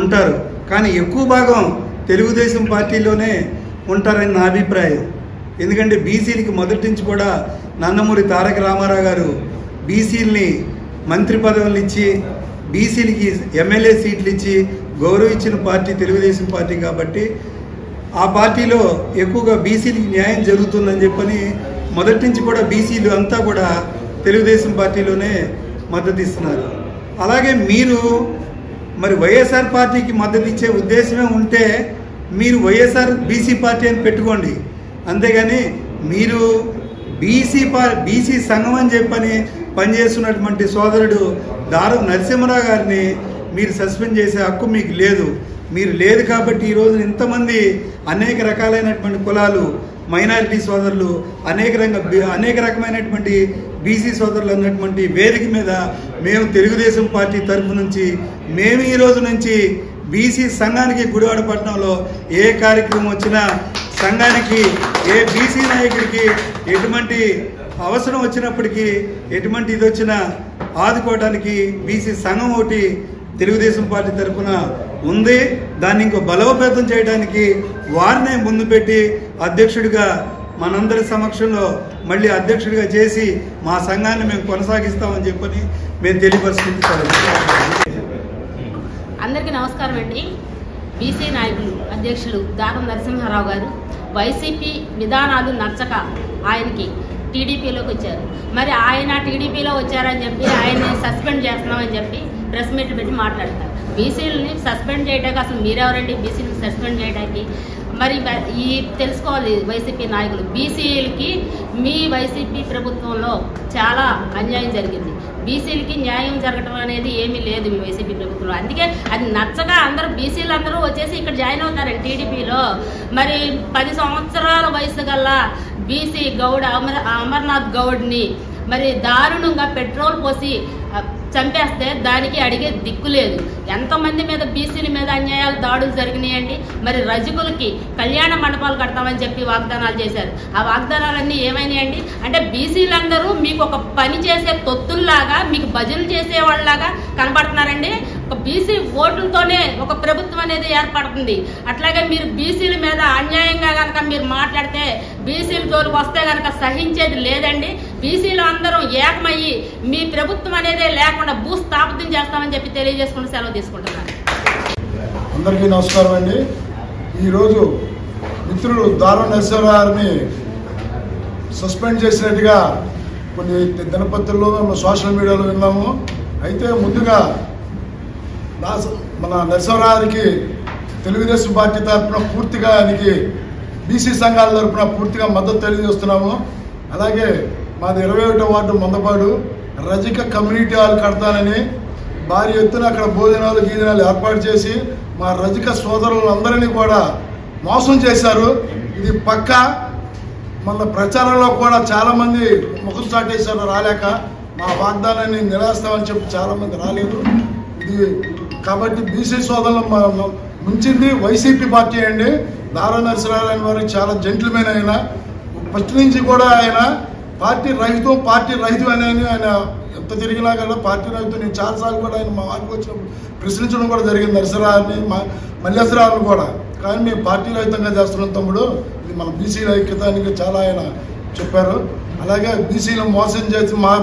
ఉంటారు, కానీ ఎక్కువ భాగం తెలుగుదేశం పార్టీలోనే ఉంటారని నా అభిప్రాయం. ఎందుకంటే బీసీలకి మొదటి నుంచి కూడా నందమూరి తారక రామారావు గారు బీసీలని మంత్రి పదవులు ఇచ్చి, బీసీలకి ఎమ్మెల్యే సీట్లు ఇచ్చి గౌరవించిన పార్టీ తెలుగుదేశం పార్టీ. కాబట్టి ఆ పార్టీలో ఎక్కువగా బీసీలకి న్యాయం జరుగుతుందని చెప్పని మొదటి నుంచి కూడా బీసీలు అంతా కూడా తెలుగుదేశం పార్టీలోనే మద్దతు ఇస్తున్నారు. అలాగే మీరు మరి వైఎస్ఆర్ పార్టీకి మద్దతు ఇచ్చే ఉద్దేశమే ఉంటే మీరు వైఎస్ఆర్ బీసీ పార్టీ అని పెట్టుకోండి, అంతేగాని మీరు బీసీ సంఘం అని చెప్పని పనిచేస్తున్నటువంటి సోదరుడు దారం నరసింహరావు గారిని మీరు సస్పెండ్ చేసే హక్కు మీకు లేదు. మీరు లేదు కాబట్టి ఈరోజు ఇంతమంది అనేక రకాలైనటువంటి కులాలు, మైనారిటీ సోదరులు, అనేక రకమైనటువంటి బీసీ సోదరులు అన్నటువంటి వేదిక మీద మేము తెలుగుదేశం పార్టీ తరఫు నుంచి మేము ఈ రోజు నుంచి బీసీ సంఘానికి గుడివాడ పట్టణంలో ఏ కార్యక్రమం వచ్చినా సంఘానికి ఏ బీసీ నాయకుడికి ఎటువంటి అవసరం వచ్చినప్పటికీ ఎటువంటి ఇది వచ్చినా ఆదుకోవడానికి బీసీ సంఘం ఒకటి తెలుగుదేశం పార్టీ తరఫున ఉంది. దాన్ని ఇంకో బలోపేతం చేయడానికి వారినే ముందు పెట్టి అధ్యక్షుడిగా మనందరి సమక్షంలో మళ్ళీ అధ్యక్షుడిగా చేసి మా సంఘాన్ని మేము కొనసాగిస్తామని చెప్పని మేము తెలియపరుచుకుంటున్నాం.
అందరికీ నమస్కారం అండి. బీసీ నాయకులు అధ్యక్షులు దారం నరసింహారావు గారు వైసీపీ విధానాలు నచ్చక ఆయనకి టీడీపీలోకి వచ్చారు. మరి ఆయన టీడీపీలో వచ్చారని చెప్పి ఆయన్ని సస్పెండ్ చేస్తున్నామని చెప్పి ప్రెస్ మీట్ పెట్టి మాట్లాడతారు. బీసీలని సస్పెండ్ చేయడానికి అసలు మీరెవరండి బీసీలను సస్పెండ్ చేయడానికి? మరి ఈ తెలుసుకోవాలి వైసీపీ నాయకులు. బీసీలకి మీ వైసీపీ ప్రభుత్వంలో చాలా అన్యాయం జరిగింది. బీసీలకి న్యాయం జరగడం అనేది ఏమీ లేదు మీ వైసీపీ ప్రభుత్వంలో. అందుకే అది నచ్చగా అందరూ బీసీలు అందరూ వచ్చేసి ఇక్కడ జాయిన్ అవుతారండి టీడీపీలో. మరి 10 సంవత్సరాల వయసు గల్లా బీసీ గౌడ్ అమర్నాథ్ గౌడ్ని మరి దారుణంగా పెట్రోల్ పోసి చంపేస్తే దానికి అడిగే దిక్కు లేదు. ఎంతమంది మీద బీసీల మీద అన్యాయాలు దాడులు జరిగినాయండి. మరి రజకులకి కళ్యాణ మండపాలు కడతామని చెప్పి వాగ్దానాలు చేశారు. ఆ వాగ్దానాలన్నీ ఏమైనాయండి? అంటే బీసీలందరూ మీకు ఒక పని చేసే తొత్తుల్లాగా, మీకు భజనలు చేసేవాళ్ళలాగా కనబడుతున్నారండి. ఒక బీసీ ఓట్లతోనే ఒక ప్రభుత్వం అనేది ఏర్పడుతుంది. అట్లాగే మీరు బీసీల మీద అన్యాయంగా కనుక మీరు మాట్లాడితే బీసీల జోలికి వస్తే కనుక సహించేది లేదండి. బీసీలు అందరూ ఏకమయ్యి మీ ప్రభుత్వం అనేది లేకుండా భూస్థాపితం చేస్తామని చెప్పి తెలియజేసుకుంటూ సెలవు తీసుకుంటున్నాను.
అందరికీ నమస్కారం అండి. ఈరోజు మిత్రులు దారం నరసింహరావు గారిని సస్పెండ్ చేసినట్టుగా కొన్ని దినపత్రుల్లో సోషల్ మీడియాలో విన్నాము. అయితే ముందుగా మన నరసింహరావు గారికి తెలుగుదేశం పార్టీ తరఫున పూర్తిగా ఆయనకి బీసీ సంఘాల తరఫున పూర్తిగా మద్దతు తెలియజేస్తున్నాము. అలాగే మాది 21వ వార్డు మందపాడు రజక కమ్యూనిటీ హాల్ కడతానని భారీ ఎత్తున అక్కడ భోజనాలు గీజనాలు ఏర్పాటు చేసి మా రజక సోదరులందరినీ కూడా మోసం చేశారు. ఇది పక్కా. మన ప్రచారంలో కూడా చాలామంది ముఖం చాటేశారు రాలేక. మా వాగ్దానాన్ని నిరాస్తామని చెప్పి చాలామంది రాలేదు. ఇది కాబట్టి బీసీ సోదరులు ముంచింది వైసీపీ పార్టీ అండి. దారం నరసింహరావు వారికి చాలా జెంటిల్మెన్. ఆయన ఫస్ట్ నుంచి కూడా ఆయన పార్టీ రహితం అని ఆయన ఎంత తిరిగినా కదా పార్టీ రహితం. నేను చాలాసార్లు కూడా ఆయన మా వారికి వచ్చినప్పుడు ప్రశ్నించడం కూడా జరిగింది నరసింహరావుని, మల్లేశ్వరరావుని కూడా. కానీ మేము పార్టీ రహితంగా చేస్తున్నాం తమ్ముడు, ఇది మన బీసీ ఐక్యతానికి చాలా ఆయన చెప్పారు. అలాగే బీసీలు మోసం చేసి మా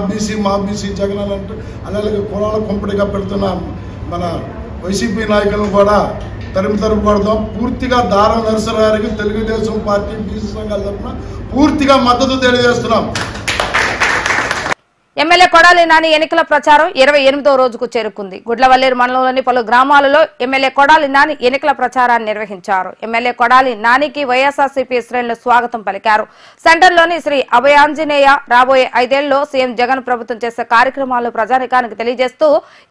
బీసీ జగన్ అంటూ అలాగే కులాల కుంపటిగా పెడుతున్న మన వైసీపీ నాయకులను కూడా తరుము కొడదాం. పూర్తిగా దారం నరసింహరావు గారికి తెలుగుదేశం పార్టీ బీసీ సంఘాల తరఫున పూర్తిగా మద్దతు తెలియజేస్తున్నాం.
ఎమ్మెల్యే కొడాలి నాని ఎన్నికల ప్రచారం 28వ రోజుకు చేరుకుంది. గుడ్లవల్లేరు మండలంలోని పలు గ్రామాలలో ఎమ్మెల్యే కొడాలి నాని ఎన్నికల ప్రచారాన్ని నిర్వహించారు. ఎమ్మెల్యే కొడాలి నానికి వైఎస్ఆర్సీపీ శ్రేణులు స్వాగతం పలికారు. సెంటర్లోని శ్రీ అభయాంజనేయ రాబోయే 5 ఏళ్లలో సీఎం జగన్ ప్రభుత్వం చేసే కార్యక్రమాలు ప్రజానికానికి తెలియజేస్తూ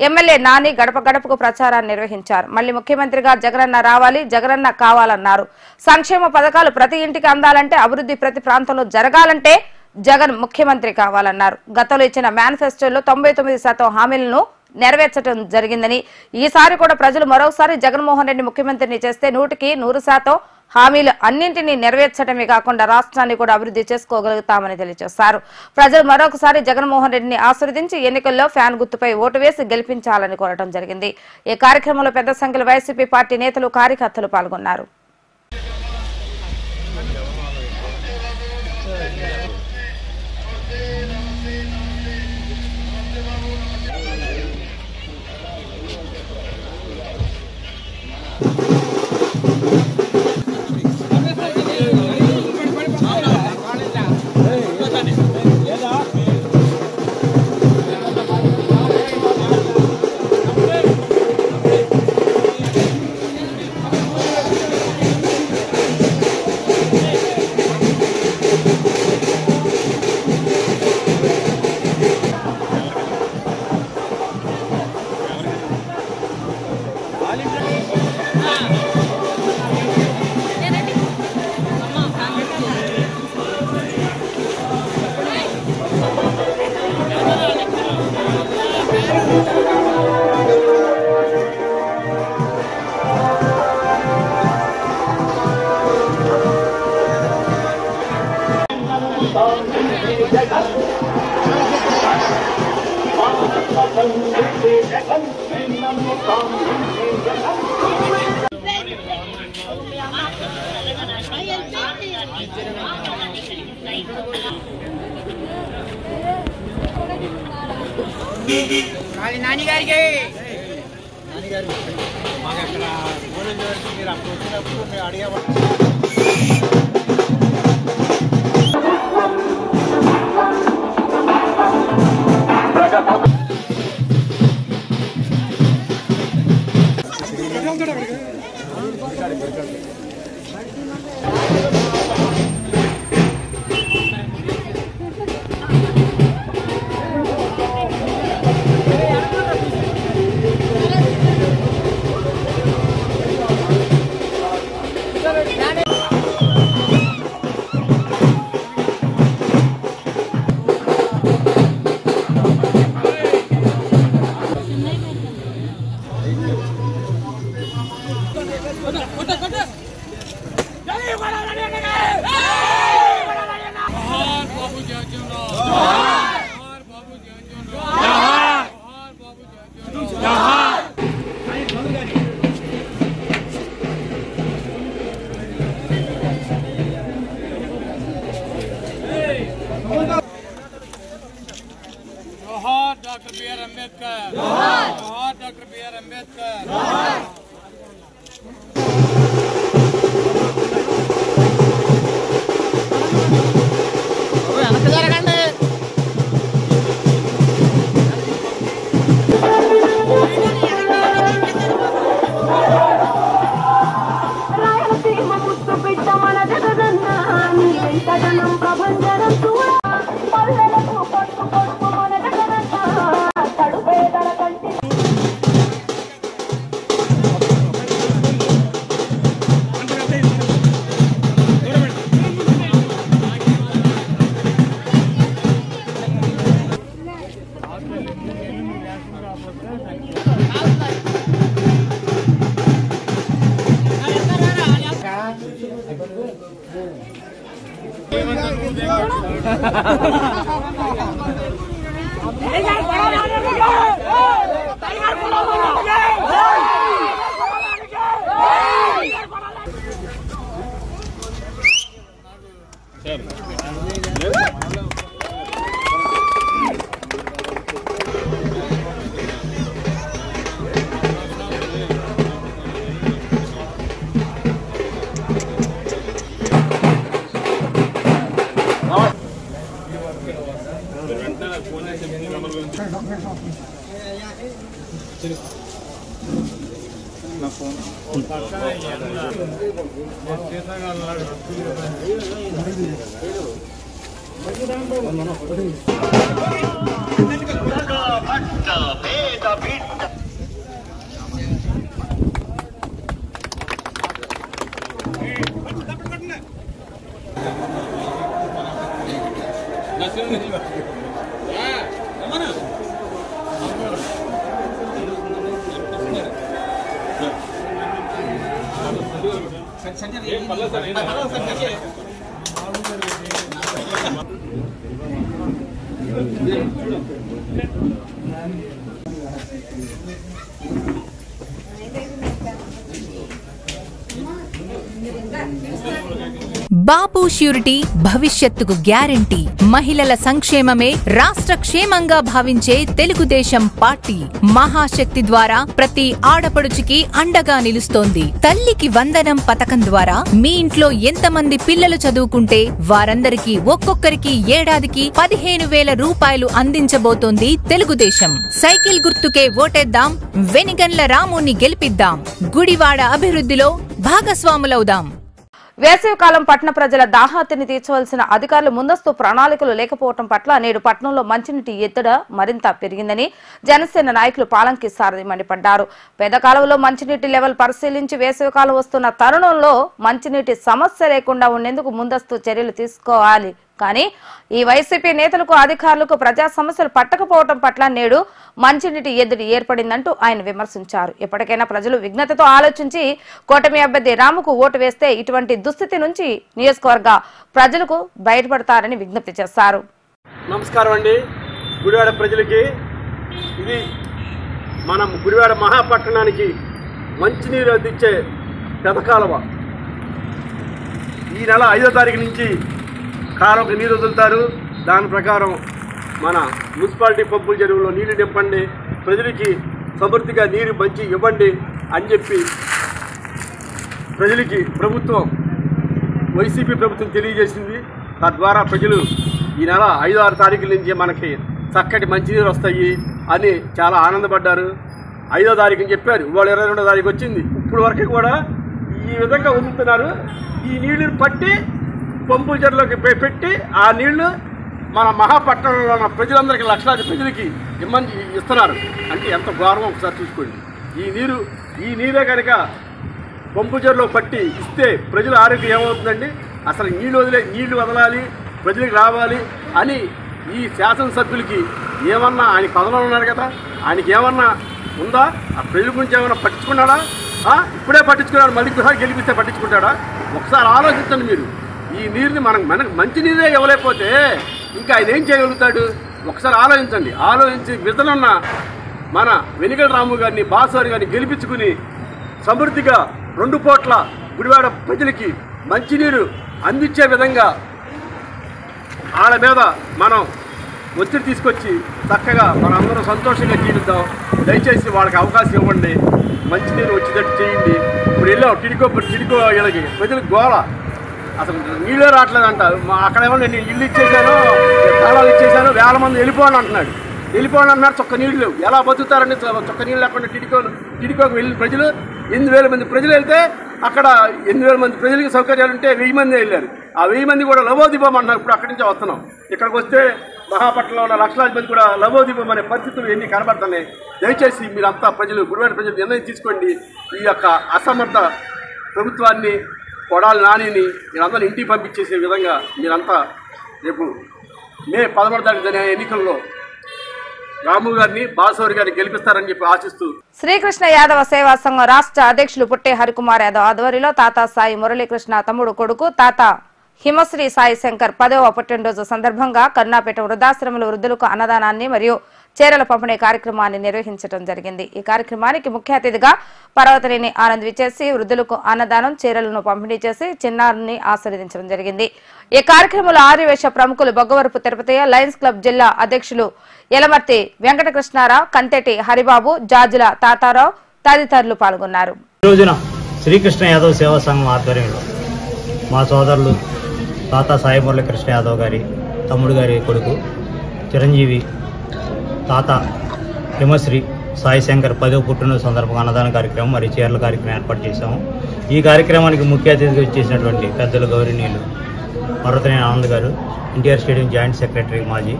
ఎమ్మెల్యే నాని గడప గడపకు ప్రచారాన్ని నిర్వహించారు. మళ్లీ ముఖ్యమంత్రిగా జగనన్న రావాలి, జగనన్న కావాలన్నారు. సంక్షేమ పథకాలు ప్రతి ఇంటికి అందాలంటే, అభివృద్ధి ప్రతి ప్రాంతంలో జరగాలంటే జగన్ ముఖ్యమంత్రి కావాలన్నారు. గతంలో ఇచ్చిన మేనిఫెస్టోలో 99% హామీలను నెరవేర్చడం జరిగిందని, ఈసారి కూడా ప్రజలు మరోసారి జగన్మోహన్ రెడ్డి ముఖ్యమంత్రిని చేస్తే 100% హామీలు అన్నింటినీ నెరవేర్చడమే కాకుండా రాష్ట్రాన్ని కూడా అభివృద్ధి చేసుకోగలుగుతామని తెలియజేశారు. ప్రజలు మరొకసారి జగన్మోహన్ రెడ్డిని ఆశీర్వదించి ఎన్నికల్లో ఫ్యాన్ గుర్తుపై ఓటు వేసి గెలిపించాలని కోరడం జరిగింది. ఈ కార్యక్రమంలో పెద్ద సంఖ్యలో వైసీపీ పార్టీ నేతలు, కార్యకర్తలు పాల్గొన్నారు.
Doctor B R. अम्बेडकर जोहार doctor B R. Ambedkar
phone
Babu surety భవిష్యత్తుకు గ్యారంటీ. మహిళల సంక్షేమమే రాష్ట్ర క్షేమంగా భావించే తెలుగుదేశం పార్టీ మహాశక్తి ద్వారా ప్రతి ఆడపడుచుకి అండగా నిలుస్తోంది. తల్లికి వందనం పథకం ద్వారా మీ ఇంట్లో ఎంతమంది పిల్లలు చదువుకుంటే వారందరికీ ఒక్కొక్కరికి ఏడాదికి 15,000 రూపాయలు అందించబోతోంది తెలుగుదేశం. సైకిల్ గుర్తుకే ఓటేద్దాం, వెనిగండ్ల రాముని గెలిపిద్దాం, గుడివాడ అభివృద్ధిలో భాగస్వాములవుదాం.
వేసవికాలం పట్టణ ప్రజల దాహార్తిని తీర్చవలసిన అధికారులు ముందస్తు ప్రణాళికలు లేకపోవడం పట్ల నేడు పట్టణంలో మంచినీటి ఎత్తుడ మరింత పెరిగిందని జనసేన నాయకులు పాలంకి సారథి మండిపడ్డారు. పెద్ద కాలువలో మంచినీటి లెవెల్ పరిశీలించి వేసవికాలం వస్తున్న తరుణంలో మంచినీటి సమస్య లేకుండా ఉండేందుకు ముందస్తు చర్యలు తీసుకోవాలి. కానీ ఈ వైసీపీ నేతలకు అధికారులకు ప్రజా సమస్యలు పట్టకపోవడం పట్ల నేడు మంచినీటి ఎద్దడి ఏర్పడిందంటూ ఆయన విమర్శించారు. ఎప్పటికైనా ప్రజలు విజ్ఞతతో ఆలోచించి కూటమి అభ్యర్థి రాముకు ఓటు వేస్తే ఇటువంటి దుస్థితి నుంచి నియోజకవర్గ ప్రజలకు బయటపడతారని విజ్ఞప్తి చేశారు.
నమస్కారం అండి. గుడివాడ ప్రజలకి ఇది మనం గుడివాడ మహాపట్టణానికి మంచినీరు అందించే పెదకాలువ. ఈ నెల 5వ తారీఖు నుంచి కాలువకి నీరు వదులుతారు. దాని ప్రకారం మన మున్సిపాలిటీ పంపుల చెరువులో నీళ్లు నింపండి, ప్రజలకి సమృద్ధిగా నీరు మంచి ఇవ్వండి అని చెప్పి ప్రజలకి వైసీపీ ప్రభుత్వం తెలియజేసింది. తద్వారా ప్రజలు ఈ నెల 5-6 తారీఖుల నుంచి మనకి చక్కటి మంచినీరు వస్తాయి అని చాలా ఆనందపడ్డారు. 5వ తారీఖుని చెప్పారు, ఇవాళ 22వ తారీఖు వచ్చింది. ఇప్పుడు వరకు కూడా ఈ విధంగా వదులుతున్నారు. ఈ నీళ్ళని పట్టి పంపుల చెరువులోకి పెట్టి ఆ నీళ్లు మన మహాపట్టణంలో ఉన్న ప్రజలందరికీ, లక్షలాది ప్రజలకి ఇస్తున్నారు. అంటే ఎంత గౌరవం ఒకసారి చూసుకోండి. ఈ నీరే కనుక పంపు చెరువులో పట్టి ఇస్తే ప్రజల ఆరోగ్యం ఏమవుతుందండి? అసలు నీళ్లు వదలాలి, ప్రజలకు రావాలి అని ఈ శాసనసభ్యులకి ఏమన్నా, ఆయన పదవులు ఉన్నారు కదా, ఆయనకి ఏమన్నా ఉందా? ఆ ప్రజల గురించి ఏమన్నా పట్టించుకున్నాడా? ఇప్పుడే పట్టించుకున్నాడు, మళ్ళీ ఇంకోసారి గెలిపిస్తే పట్టించుకుంటాడా? ఒకసారి ఆలోచించండి మీరు. ఈ నీరుని మనకు మంచి నీరే ఇవ్వలేకపోతే ఇంకా ఆయన ఏం చేయగలుగుతాడు? ఒకసారి ఆలోచించండి. ఆలోచించి విధనున్న మన వెనిగండ్ల రాము గారిని, బాసారి గారిని గెలిపించుకుని సమృద్ధిగా 2 పూట్ల గుడివాడ ప్రజలకి మంచినీరు అందించే విధంగా వాళ్ళ మీద మనం ఒత్తిడి తీసుకొచ్చి చక్కగా మనందరం సంతోషంగా జీవిద్దాం. దయచేసి వాళ్ళకి అవకాశం ఇవ్వండి, మంచినీరు వచ్చేటట్టు చేయండి. ఇప్పుడు వెళ్ళాం టిడికో వీళ్ళకి ప్రజలకు గోళ, అసలు నీళ్ళే రావట్లేదంట. అక్కడ ఏమన్నా నేను ఇల్లు ఇచ్చేసాను, తాళాలు ఇచ్చేసాను, 1000 మంది వెళ్ళిపోండి అంటున్నాడు. చొక్క నీళ్ళు లేవు. ఎలా బతుకుతారండి చొక్క నీళ్ళు లేకుండా? టిడికోకి వెళ్ళిన ప్రజలు 8,000 మంది ప్రజలు వెళ్తే అక్కడ 8,000 మంది ప్రజలకి సౌకర్యాలు ఉంటే 1000 మంది వెళ్ళారు. ఆ 1000 మంది కూడా లవోదీపం అంటున్నారు. ఇప్పుడు అక్కడి నుంచే వస్తున్నాం. ఇక్కడికి వస్తే మహాపట్నంలో ఉన్న లక్షలాది మంది కూడా లవోదీపం అనే పరిస్థితులు ఎన్ని కనబడుతున్నాయి. దయచేసి మీరంతా గుడివాడ ప్రజలు నిర్ణయం తీసుకోండి. ఈ యొక్క అసమర్థ ప్రభుత్వాన్ని, కొడాలి నానిని మీరందరూ ఇంటికి పంపించేసే విధంగా మీరంతా రేపు మే 11వ తారీఖు జరిగే ఎన్నికల్లో రాము గారిని, బాసవరి గారిని గెలిపిస్తారని చెప్పి ఆశిస్తూ
శ్రీకృష్ణ యాదవ సేవా సంఘం రాష్ట్ర అధ్యక్షులు పుట్టే హరికుమార్ యాదవ్ ఆధ్వర్యంలో తాత సాయి మురళీకృష్ణ తమ్ముడు కొడుకు తాత హిమశ్రీ సాయి శంకర్ 10వ పుట్టినరోజు సందర్భంగా కరుణాపేట వృద్ధాశ్రమంలో వృద్ధులకు అన్నదానాన్ని మరియు చీరల పంపిణీ కార్యక్రమాన్ని నిర్వహించడం జరిగింది. ఈ కార్యక్రమానికి ముఖ్య అతిథిగా పర్వతనేని ఆనంద్ విచ్చేసి వృద్ధులకు అన్నదానం, చీరలను పంపిణీ చేసి చిన్నారుని ఆశీర్వదించడం జరిగింది. ఈ కార్యక్రమంలో ఆర్యవేశ ప్రముఖులు బొగ్గవరపు తిరుపతయ్య, లయన్స్ క్లబ్ జిల్లా అధ్యక్షులు యలమర్తి వెంకటకృష్ణారావు, కంతెటి హరిబాబు, జాజుల తాతారావు తదితరులు పాల్గొన్నారు.
శ్రీకృష్ణ యాదవ్ సేవా సంఘం ఆధ్వర్యంలో మా సోదరులు తాత సాయి మురళీకృష్ణ యాదవ్ గారి తమ్ముడు గారి కొడుకు చిరంజీవి తాత హిమశ్రీ సాయి శంకర్ 10వ పుట్టినరోజు సందర్భంగా అన్నదాన కార్యక్రమం మరియు చీరల కార్యక్రమం ఏర్పాటు చేశాము. ఈ కార్యక్రమానికి ముఖ్య అతిథిగా వచ్చేసినటువంటి పెద్దలు గౌరవనీయులు పర్వతనేని ఆనంద్ గారు, ఎన్టీఆర్ స్టేడియం జాయింట్ సెక్రటరీ మాజీ,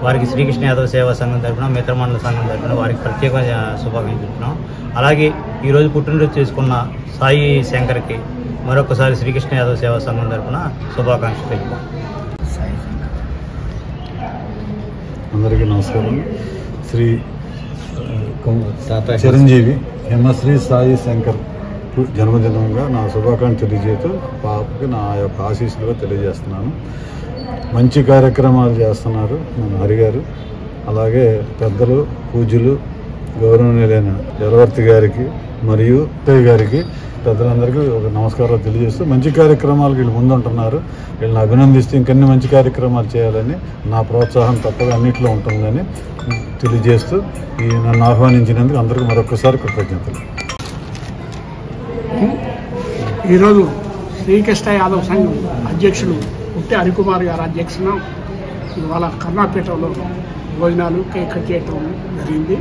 వారికి శ్రీకృష్ణ యాదవ్ సేవా సంఘం తరఫున, మిత్రమండల సంఘం తరఫున వారికి ప్రత్యేక శుభాకాంక్షలు చెప్తున్నాం. అలాగే ఈరోజు పుట్టినరోజు చేసుకున్న సాయి శంకర్కి మరొకసారి శ్రీకృష్ణ యాదవ్ సేవా సంఘం తరఫున శుభాకాంక్షలు తెలుపుతాం.
అందరికీ నమస్కారం. శ్రీ చిరంజీవి హేమశ్రీ సాయి శంకర్ జన్మదినంగా నా శుభాకాంక్షలు తెలియజేస్తూ పాపకి నా యొక్క ఆశీస్సులుగా తెలియజేస్తున్నాను. మంచి కార్యక్రమాలు చేస్తున్నారు మన హరిగారు. అలాగే పెద్దలు పూజ్యులు గౌరవనీయులైన జలవర్తి గారికి మరియు అత్తయ్య గారికి పెద్దలందరికీ ఒక నమస్కారాలు తెలియజేస్తూ మంచి కార్యక్రమాలకు వీళ్ళు ముందుంటున్నారు. వీళ్ళని అభినందిస్తూ ఇంకన్ని మంచి కార్యక్రమాలు చేయాలని నా ప్రోత్సాహం తప్పగా అన్నింటిలో ఉంటుందని తెలియజేస్తూ నన్ను ఆహ్వానించినందుకు అందరికీ మరొకసారి కృతజ్ఞతలు.
ఈరోజు శ్రీకృష్ణ యాదవ్ సంఘం అధ్యక్షులు పుట్టి హరికుమార్ గారి అధ్యక్షన ఇవాళ కర్ణాపేటలో భోజనాలు కేక్ కట్ చేయటం జరిగింది.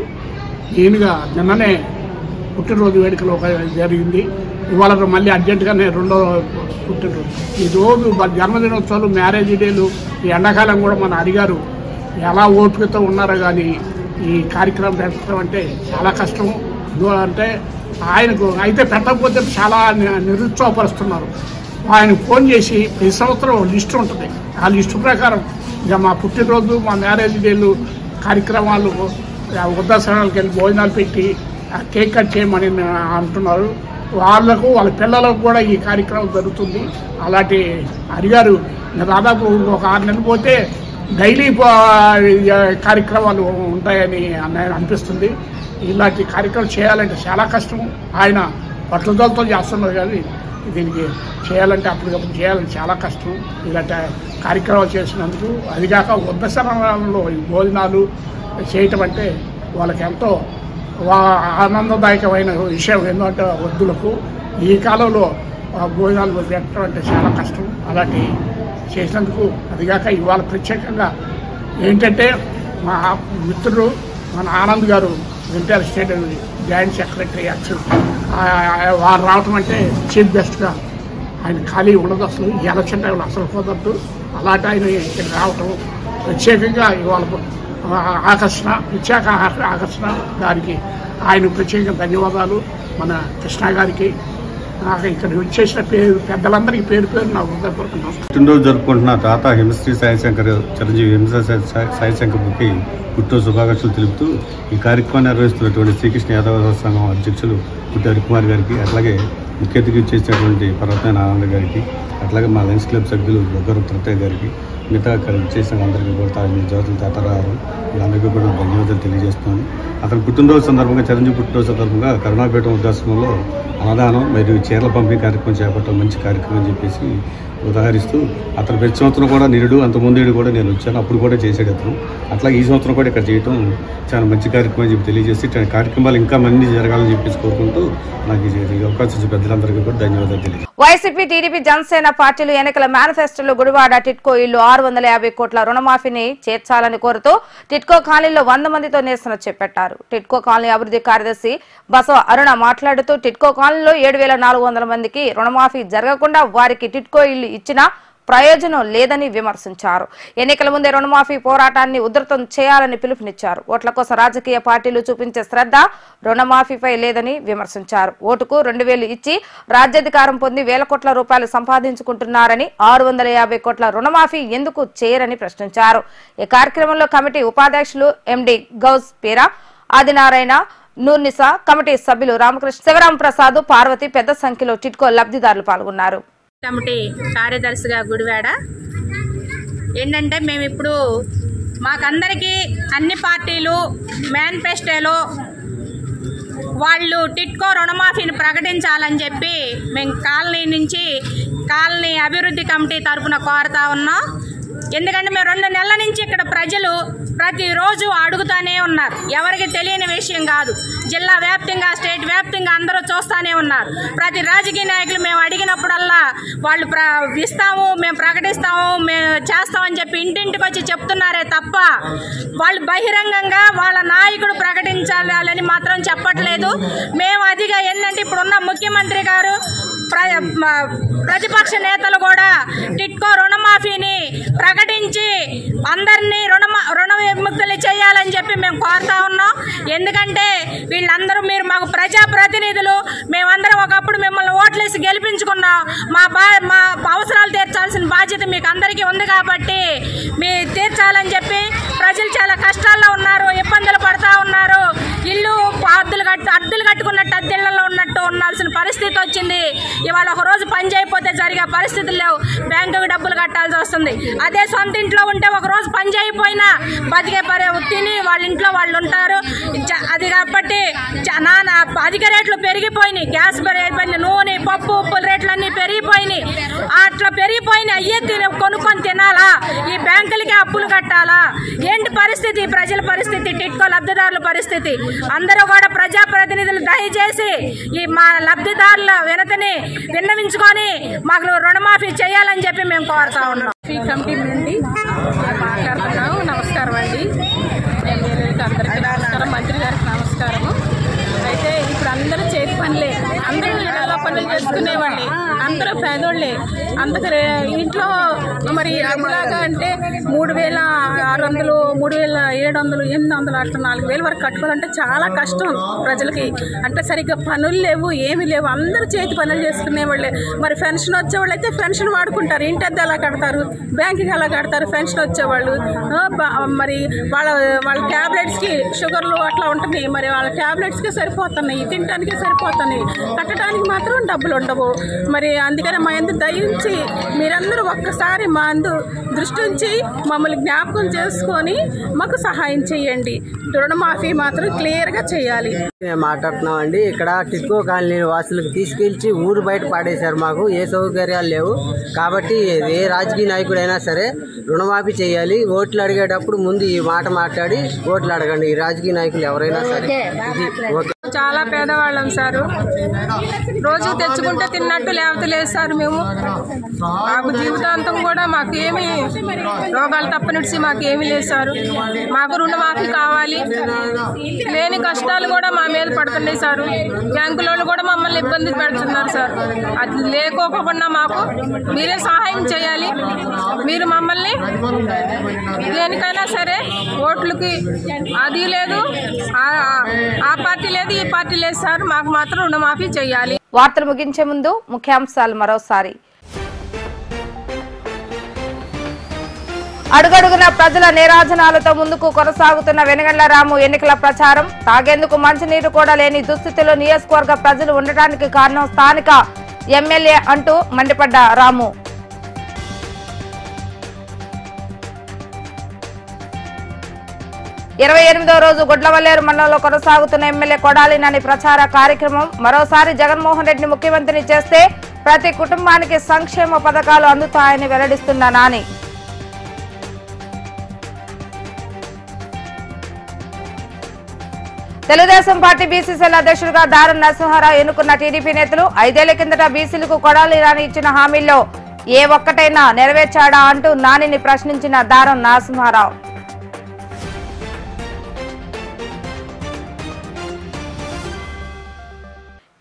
ఈయనగా నిన్ననే పుట్టినరోజు వేడుకలు జరిగింది. ఇవాళ మళ్ళీ అర్జెంటుగానే రెండో పుట్టినరోజు. ఈరోజు జన్మదినోత్సవాలు, మ్యారేజ్ డేలు, ఈ ఎండాకాలం కూడా మన హరిగారు ఎలా ఓపికతో ఉన్నారో కానీ ఈ కార్యక్రమం పెట్టడం అంటే చాలా కష్టం. అంటే ఆయనకు అయితే పెట్టకపోతే చాలా నిరుత్సాహపరుస్తున్నారు. ఆయనకు ఫోన్ చేసి ప్రతి సంవత్సరం లిస్టు ఉంటుంది. ఆ లిస్టు ప్రకారం ఇక మా పుట్టినరోజు, మా మ్యారేజ్ డేలు కార్యక్రమాలు, వృద్ధాశ్రమాలకు వెళ్ళి భోజనాలు పెట్టి కేక్ కట్ చేయమని అంటున్నారు. వాళ్ళకు వాళ్ళ పిల్లలకు కూడా ఈ కార్యక్రమం జరుగుతుంది. అలాంటి హరిగారు దాదాపు ఒక 6 నెలలు పోతే డైలీ కార్యక్రమాలు ఉంటాయని అనిపిస్తుంది. ఇలాంటి కార్యక్రమం చేయాలంటే చాలా కష్టం. ఆయన పట్టుదలతో చేస్తున్నారు కానీ దీనికి చేయాలంటే అప్పటికప్పుడు చేయాలంటే చాలా కష్టం. ఇలాంటి కార్యక్రమాలు చేసినందుకు, అదిగాక వృద్ధాశ్రమాలలో భోజనాలు చేయటం అంటే వాళ్ళకి ఎంతో ఆనందదాయకమైన విషయం. ఎందుకంటే వృద్ధులకు ఈ కాలంలో భోజనాలు పెట్టడం అంటే చాలా కష్టం. అలాంటి చేసినందుకు, అదిగాక ఇవాళ ప్రత్యేకంగా ఏంటంటే మా మిత్రుడు మన ఆనంద్ గారు NTR state joint secretary actual వారు రావటం అంటే చీఫ్ గెస్ట్గా ఆయన ఖాళీ ఉండదు. అసలు ఈ ఎలక్షన్ టైంలో అసలు కుదరదు. అలాంటి ఆయన ఇక్కడ రావటం ప్రత్యేకంగా ఇవాళ ప్రత్యేక ఆకర్షణ. దానికి ఆయన ప్రత్యేకంగా ధన్యవాదాలు. మన కృష్ణ గారికి, ఇక్కడ వచ్చేసిన పెద్దలందరికీ పేరు నా హృదయపూర్వక నమస్కారం.
పుట్టినరోజు జరుపుకుంటున్న తాత హేమశ్రీ సాయి శంకర్, చిరంజీవి హేమశ్రీ సాయి శంకర్కి పుట్టినరోజు శుభాకాంక్షలు తెలుపుతూ ఈ కార్యక్రమాన్ని నిర్వహిస్తున్నటువంటి శ్రీకృష్ణ యాదవ సంఘం అధ్యక్షులు పుట్టి హరికుమార్ గారికి, అట్లాగే ముఖ్య అతిథిగా చేసినటువంటి పర్వతనేని ఆనంద్ గారికి, అట్లాగే మా లయన్స్ క్లబ్ సభ్యులు బొగ్గర త్రితయ్య గారికి, మిగతా చేసిన అందరికీ కూడా మీ జ్యోతులు తాతారారు వీళ్ళందరికీ కూడా ధన్యవాదాలు తెలియజేస్తున్నాను. అతను పుట్టినరోజు సందర్భంగా, చిరంజీవి పుట్టినరోజు సందర్భంగా కరుణాపేట వృద్ధాశ్రమంలో అన్నదానం మరియు చీరల పంపిణీ కార్యక్రమం చేపట్టడం మంచి కార్యక్రమం అని చెప్పేసి ఉదాహరిస్తూ, అతను ప్రతి సంవత్సరం కూడా నిరుడు, అంతకుముందు కూడా నేను వచ్చాను, అప్పుడు కూడా చేసాడు అతను. అట్లాగే ఈ సంవత్సరం కూడా ఇక్కడ చేయడం చాలా మంచి కార్యక్రమం అని చెప్పి తెలియజేసి, ఇట్లాంటి కార్యక్రమాలు ఇంకా మంది జరగాలని చెప్పేసి కోరుకుంటూ నాకు ఈ అవకాశం ఇచ్చిన పెద్దలందరికీ కూడా ధన్యవాదాలు తెలియజేస్తాను.
వైసీపీ, టీడీపీ, జనసేన పార్టీలు ఎన్నికల మేనిఫెస్టోలో గుడివాడ టిట్కో ఇల్లు 650 కోట్ల రుణమాఫీని చేర్చాలని కోరుతూ టిట్కో కాలనీలో 100 మందితో నిరసన చేపట్టారు. టిట్కో కాలనీ అభివృద్ధి కార్యదర్శి బసవ అరుణ మాట్లాడుతూ, టిట్కో కాలనీలో 7400 మందికి రుణమాఫీ జరగకుండా వారికి టిట్కో ఇల్లు ఇచ్చినా ప్రయోజనం లేదని విమర్శించారు. ఎన్నికల ముందే రుణమాఫీ పోరాటాన్ని ఉధృతం చేయాలని పిలుపునిచ్చారు. ఓట్ల కోసం రాజకీయ పార్టీలు చూపించే శ్రద్ధ రుణమాఫీపై లేదని విమర్శించారు. ఓటుకు 2000 ఇచ్చి రాజ్యాధికారం పొంది వేల కోట్ల రూపాయలు సంపాదించుకుంటున్నారని, 650 కోట్ల రుణమాఫీ ఎందుకు చేయరని ప్రశ్నించారు. ఈ కార్యక్రమంలో కమిటీ ఉపాధ్యక్షులు ఎండి గౌస్ పీరా, ఆదినారాయణ, నూర్నిసా, కమిటీ సభ్యులు రామకృష్ణ, శివరాం ప్రసాద్, పార్వతి పెద్ద సంఖ్యలో టిట్కో లబ్ధిదారులు పాల్గొన్నారు.
కమిటీ కార్యదర్శిగా గుడివాడ ఏంటంటే, మేము ఇప్పుడు మాకందరికీ అన్ని పార్టీలు మేనిఫెస్టోలో వాళ్ళు టిట్కో రుణమాఫీని ప్రకటించాలని చెప్పి మేము కాలనీ అభివృద్ధి కమిటీ తరఫున కోరుతా ఉన్నాం. ఎందుకంటే మేము 2 నెలల నుంచి ఇక్కడ ప్రజలు ప్రతిరోజు అడుగుతానే ఉన్నారు. ఎవరికి తెలియని విషయం కాదు. జిల్లా వ్యాప్తంగా, స్టేట్ వ్యాప్తంగా అందరూ చూస్తూనే ఉన్నారు. ప్రతి రాజకీయ నాయకులు మేము అడిగినప్పుడల్లా వాళ్ళు ఇస్తాము, మేము ప్రకటిస్తాము, మేము చేస్తామని చెప్పి ఇంటింటికి వచ్చి చెప్తున్నారే తప్ప వాళ్ళు బహిరంగంగా వాళ్ళ నాయకుడు ప్రకటించాలని మాత్రం చెప్పట్లేదు. మేము అదిగా ఏంటంటే ఇప్పుడున్న ముఖ్యమంత్రి గారు, ప్రతిపక్ష నేతలు కూడా టిట్కో రుణమాఫీని ప్రకటించి అందరినీ రుణ విముక్తులు చేయాలని చెప్పి మేము కోరుతా ఉన్నాం. ఎందుకంటే వీళ్ళందరూ మీరు మాకు ప్రజాప్రతినిధులు, మేమందరం ఒకప్పుడు మిమ్మల్ని ఓట్లేసి గెలిపించుకున్నాం. మా అవసరాలు తీర్చాల్సిన బాధ్యత మీకు అందరికీ ఉంది కాబట్టి మీ తీర్చాలని చెప్పి ప్రజలు చాలా కష్టాల్లో ఉన్నారు, ఇబ్బందులు పడతా ఉన్నారు. ఇల్లు అద్దెలు కట్టుకున్నట్టు అద్దెళ్లలో ఉన్నట్టు ఉండాల్సిన పరిస్థితి వచ్చింది. ఇవాళ ఒక రోజు పని చేయకపోతే జరిగే పరిస్థితులు లేవు. బ్యాంకుకి డబ్బులు కట్టాల్సి వస్తుంది. అదే సొంత ఇంట్లో ఉంటే ఒక రోజు పని చేయకపోయినా బతికే తిని వాళ్ళ ఇంట్లో వాళ్ళు ఉంటారు. అది కాబట్టి అధిక రేట్లు పెరిగిపోయినాయి. గ్యాస్ పెరిగిపోయింది, నూనె, పప్పు, ఉప్పుల రేట్లు అన్నీ పెరిగిపోయినాయి. అట్లా పెరిగిపోయినాయి. అయ్యే కొనుక్కొని తినాలా? ఈ బ్యాంకులకి అప్పులు కట్టాలా? ఏంటి పరిస్థితి? ప్రజల పరిస్థితి, టిట్కో లబ్ధిదారుల పరిస్థితి. అందరూ కూడా ప్రజాప్రతినిధులు దయచేసి ఈ మా లబ్ధిదారుల వినతిని విన్నవించుకొని మాకు రుణమాఫీ చేయాలని చెప్పి మేము కోరుతా ఉన్నాం.
కమిటీ నుండి మాట్లాడుతున్నాము. నమస్కారం అండి. ఎమ్మెల్యేలకు అందరికీ నమస్కారం, మంత్రి గారికి నమస్కారము. అయితే ఇప్పుడు అందరూ చేతి పనులే, అందరూ ఇళ్లలో పనులు చేసుకునేవాళ్ళే, అందరూ పేదోళ్లే. అందుకనే ఇంట్లో మరి అలాగా అంటే 3,600, 3,700, 800 అట్లా 4,000 వరకు కట్టుకోవాలంటే చాలా కష్టం ప్రజలకి. అంటే సరిగ్గా పనులు లేవు, ఏమీ లేవు. అందరూ చేతి పనులు చేసుకునేవాళ్ళే. మరి పెన్షన్ వచ్చేవాళ్ళు అయితే పెన్షన్ వాడుకుంటారు. ఇంటి అద్దె ఎలా కడతారు? బ్యాంకుకి ఎలా కడతారు? పెన్షన్ వచ్చేవాళ్ళు మరి వాళ్ళ ట్యాబ్లెట్స్కి షుగర్లు అట్లా ఉంటున్నాయి. మరి వాళ్ళ ట్యాబ్లెట్స్కే సరిపోతున్నాయి, తినడానికే సరిపోతున్నాయి. కట్టడానికి మాత్రం డబ్బులు ఉండవు. మరి అందుకని మా అందు దయించి మీరందరూ ఒక్కసారి మా అందు దృష్టి ఉంచి మమ్మల్ని జ్ఞాపకం చేసుకొని మాకు సహాయం చేయండి. రుణమాఫీ మాత్రం క్లియర్గా చేయాలి.
మేము మాట్లాడుతున్నాం అండి. ఇక్కడ టిట్కో కాలనీ వాసులకు తీసుకెళ్చి ఊరు బయట పాడేశారు. మాకు ఏ సౌకర్యాలు లేవు కాబట్టి ఏ రాజకీయ నాయకుడైనా సరే రుణమాఫీ చేయాలి. ఓట్లు అడిగేటప్పుడు ముందు ఈ మాట మాట్లాడి ఓట్లు అడగండి. ఈ రాజకీయ నాయకులు ఎవరైనా సరే.
చాలా పేదవాళ్ళం సారు. రోజు తెచ్చుకుంటే తిన్నట్టు లేకపోతే లేదు సార్. మేము మాకు జీవితాంతం కూడా మాకేమి రోగాలు తప్పనిడిచి మాకేమీ లేదు సారు. మాకు రుణమాఫీ కావాలి. లేని కష్టాలు కూడా మా మీద పడుతున్నాయి సారు. బ్యాంకుల వాళ్ళు కూడా మమ్మల్ని ఇబ్బంది పెడుతున్నారు సార్. అది లేకోకుండా మాకు మీరే సహాయం చేయాలి. మీరు మమ్మల్ని దేనికైనా సరే ఓట్లకి అది లేదు, ఆ పార్టీ లేదు, ఈ పార్టీ లేదు సార్. మాకు మాత్రం రుణమాఫీ చేయాలి.
వార్తలు ముగించే ముందు ముఖ్యాంశాలు మరోసారి. అడుగడుగున ప్రజల నీరాజనాలతో ముందుకు కొనసాగుతున్న వెనుగండ్ల రాము ఎన్నికల ప్రచారం. తాగేందుకు మంచినీరు కూడా లేని దుస్థితిలో నియోజకవర్గ ప్రజలు ఉండటానికి కారణం స్థానిక ఎమ్మెల్యే అంటూ మండిపడ్డ రాము. ఇరవై 28వ రోజు గుడ్లవల్లేరు మండలంలో కొనసాగుతున్న ఎమ్మెల్యే కొడాలి నాని ప్రచార కార్యక్రమం. మరోసారి జగన్మోహన్ రెడ్డిని ముఖ్యమంత్రిని చేస్తే ప్రతి కుటుంబానికి సంక్షేమ పథకాలు అందుతాయని వెల్లడిస్తున్న నాని. తెలుగుదేశం పార్టీ బీసీసీఎల్ అధ్యక్షుడిగా దారం నరసింహారావు ఎన్నుకున్న టీడీపీ నేతలు 5 ఏళ్ల కిందట బీసీలకు కొడాలి నాని ఇచ్చిన హామీల్లో ఏ ఒక్కటైనా నెరవేర్చాడా అంటూ నానిని ప్రశ్నించిన దారం నరసింహారావు.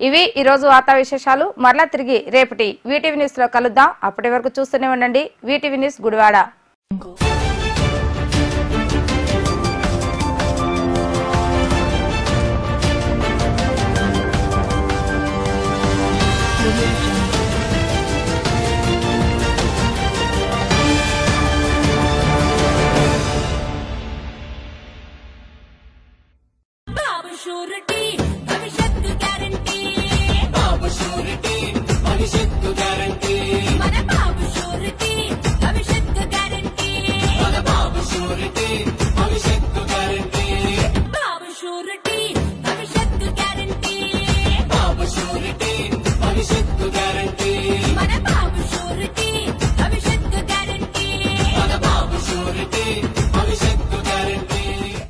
ఇవి ఈరోజు వార్తా విశేషాలు. మరలా తిరిగి రేపటి వీటీవీ న్యూస్ లో కలుద్దాం. అప్పటి వరకు చూస్తూనే ఉండండి వీటీవీ న్యూస్ గుడివాడ.
Surety, भविष्य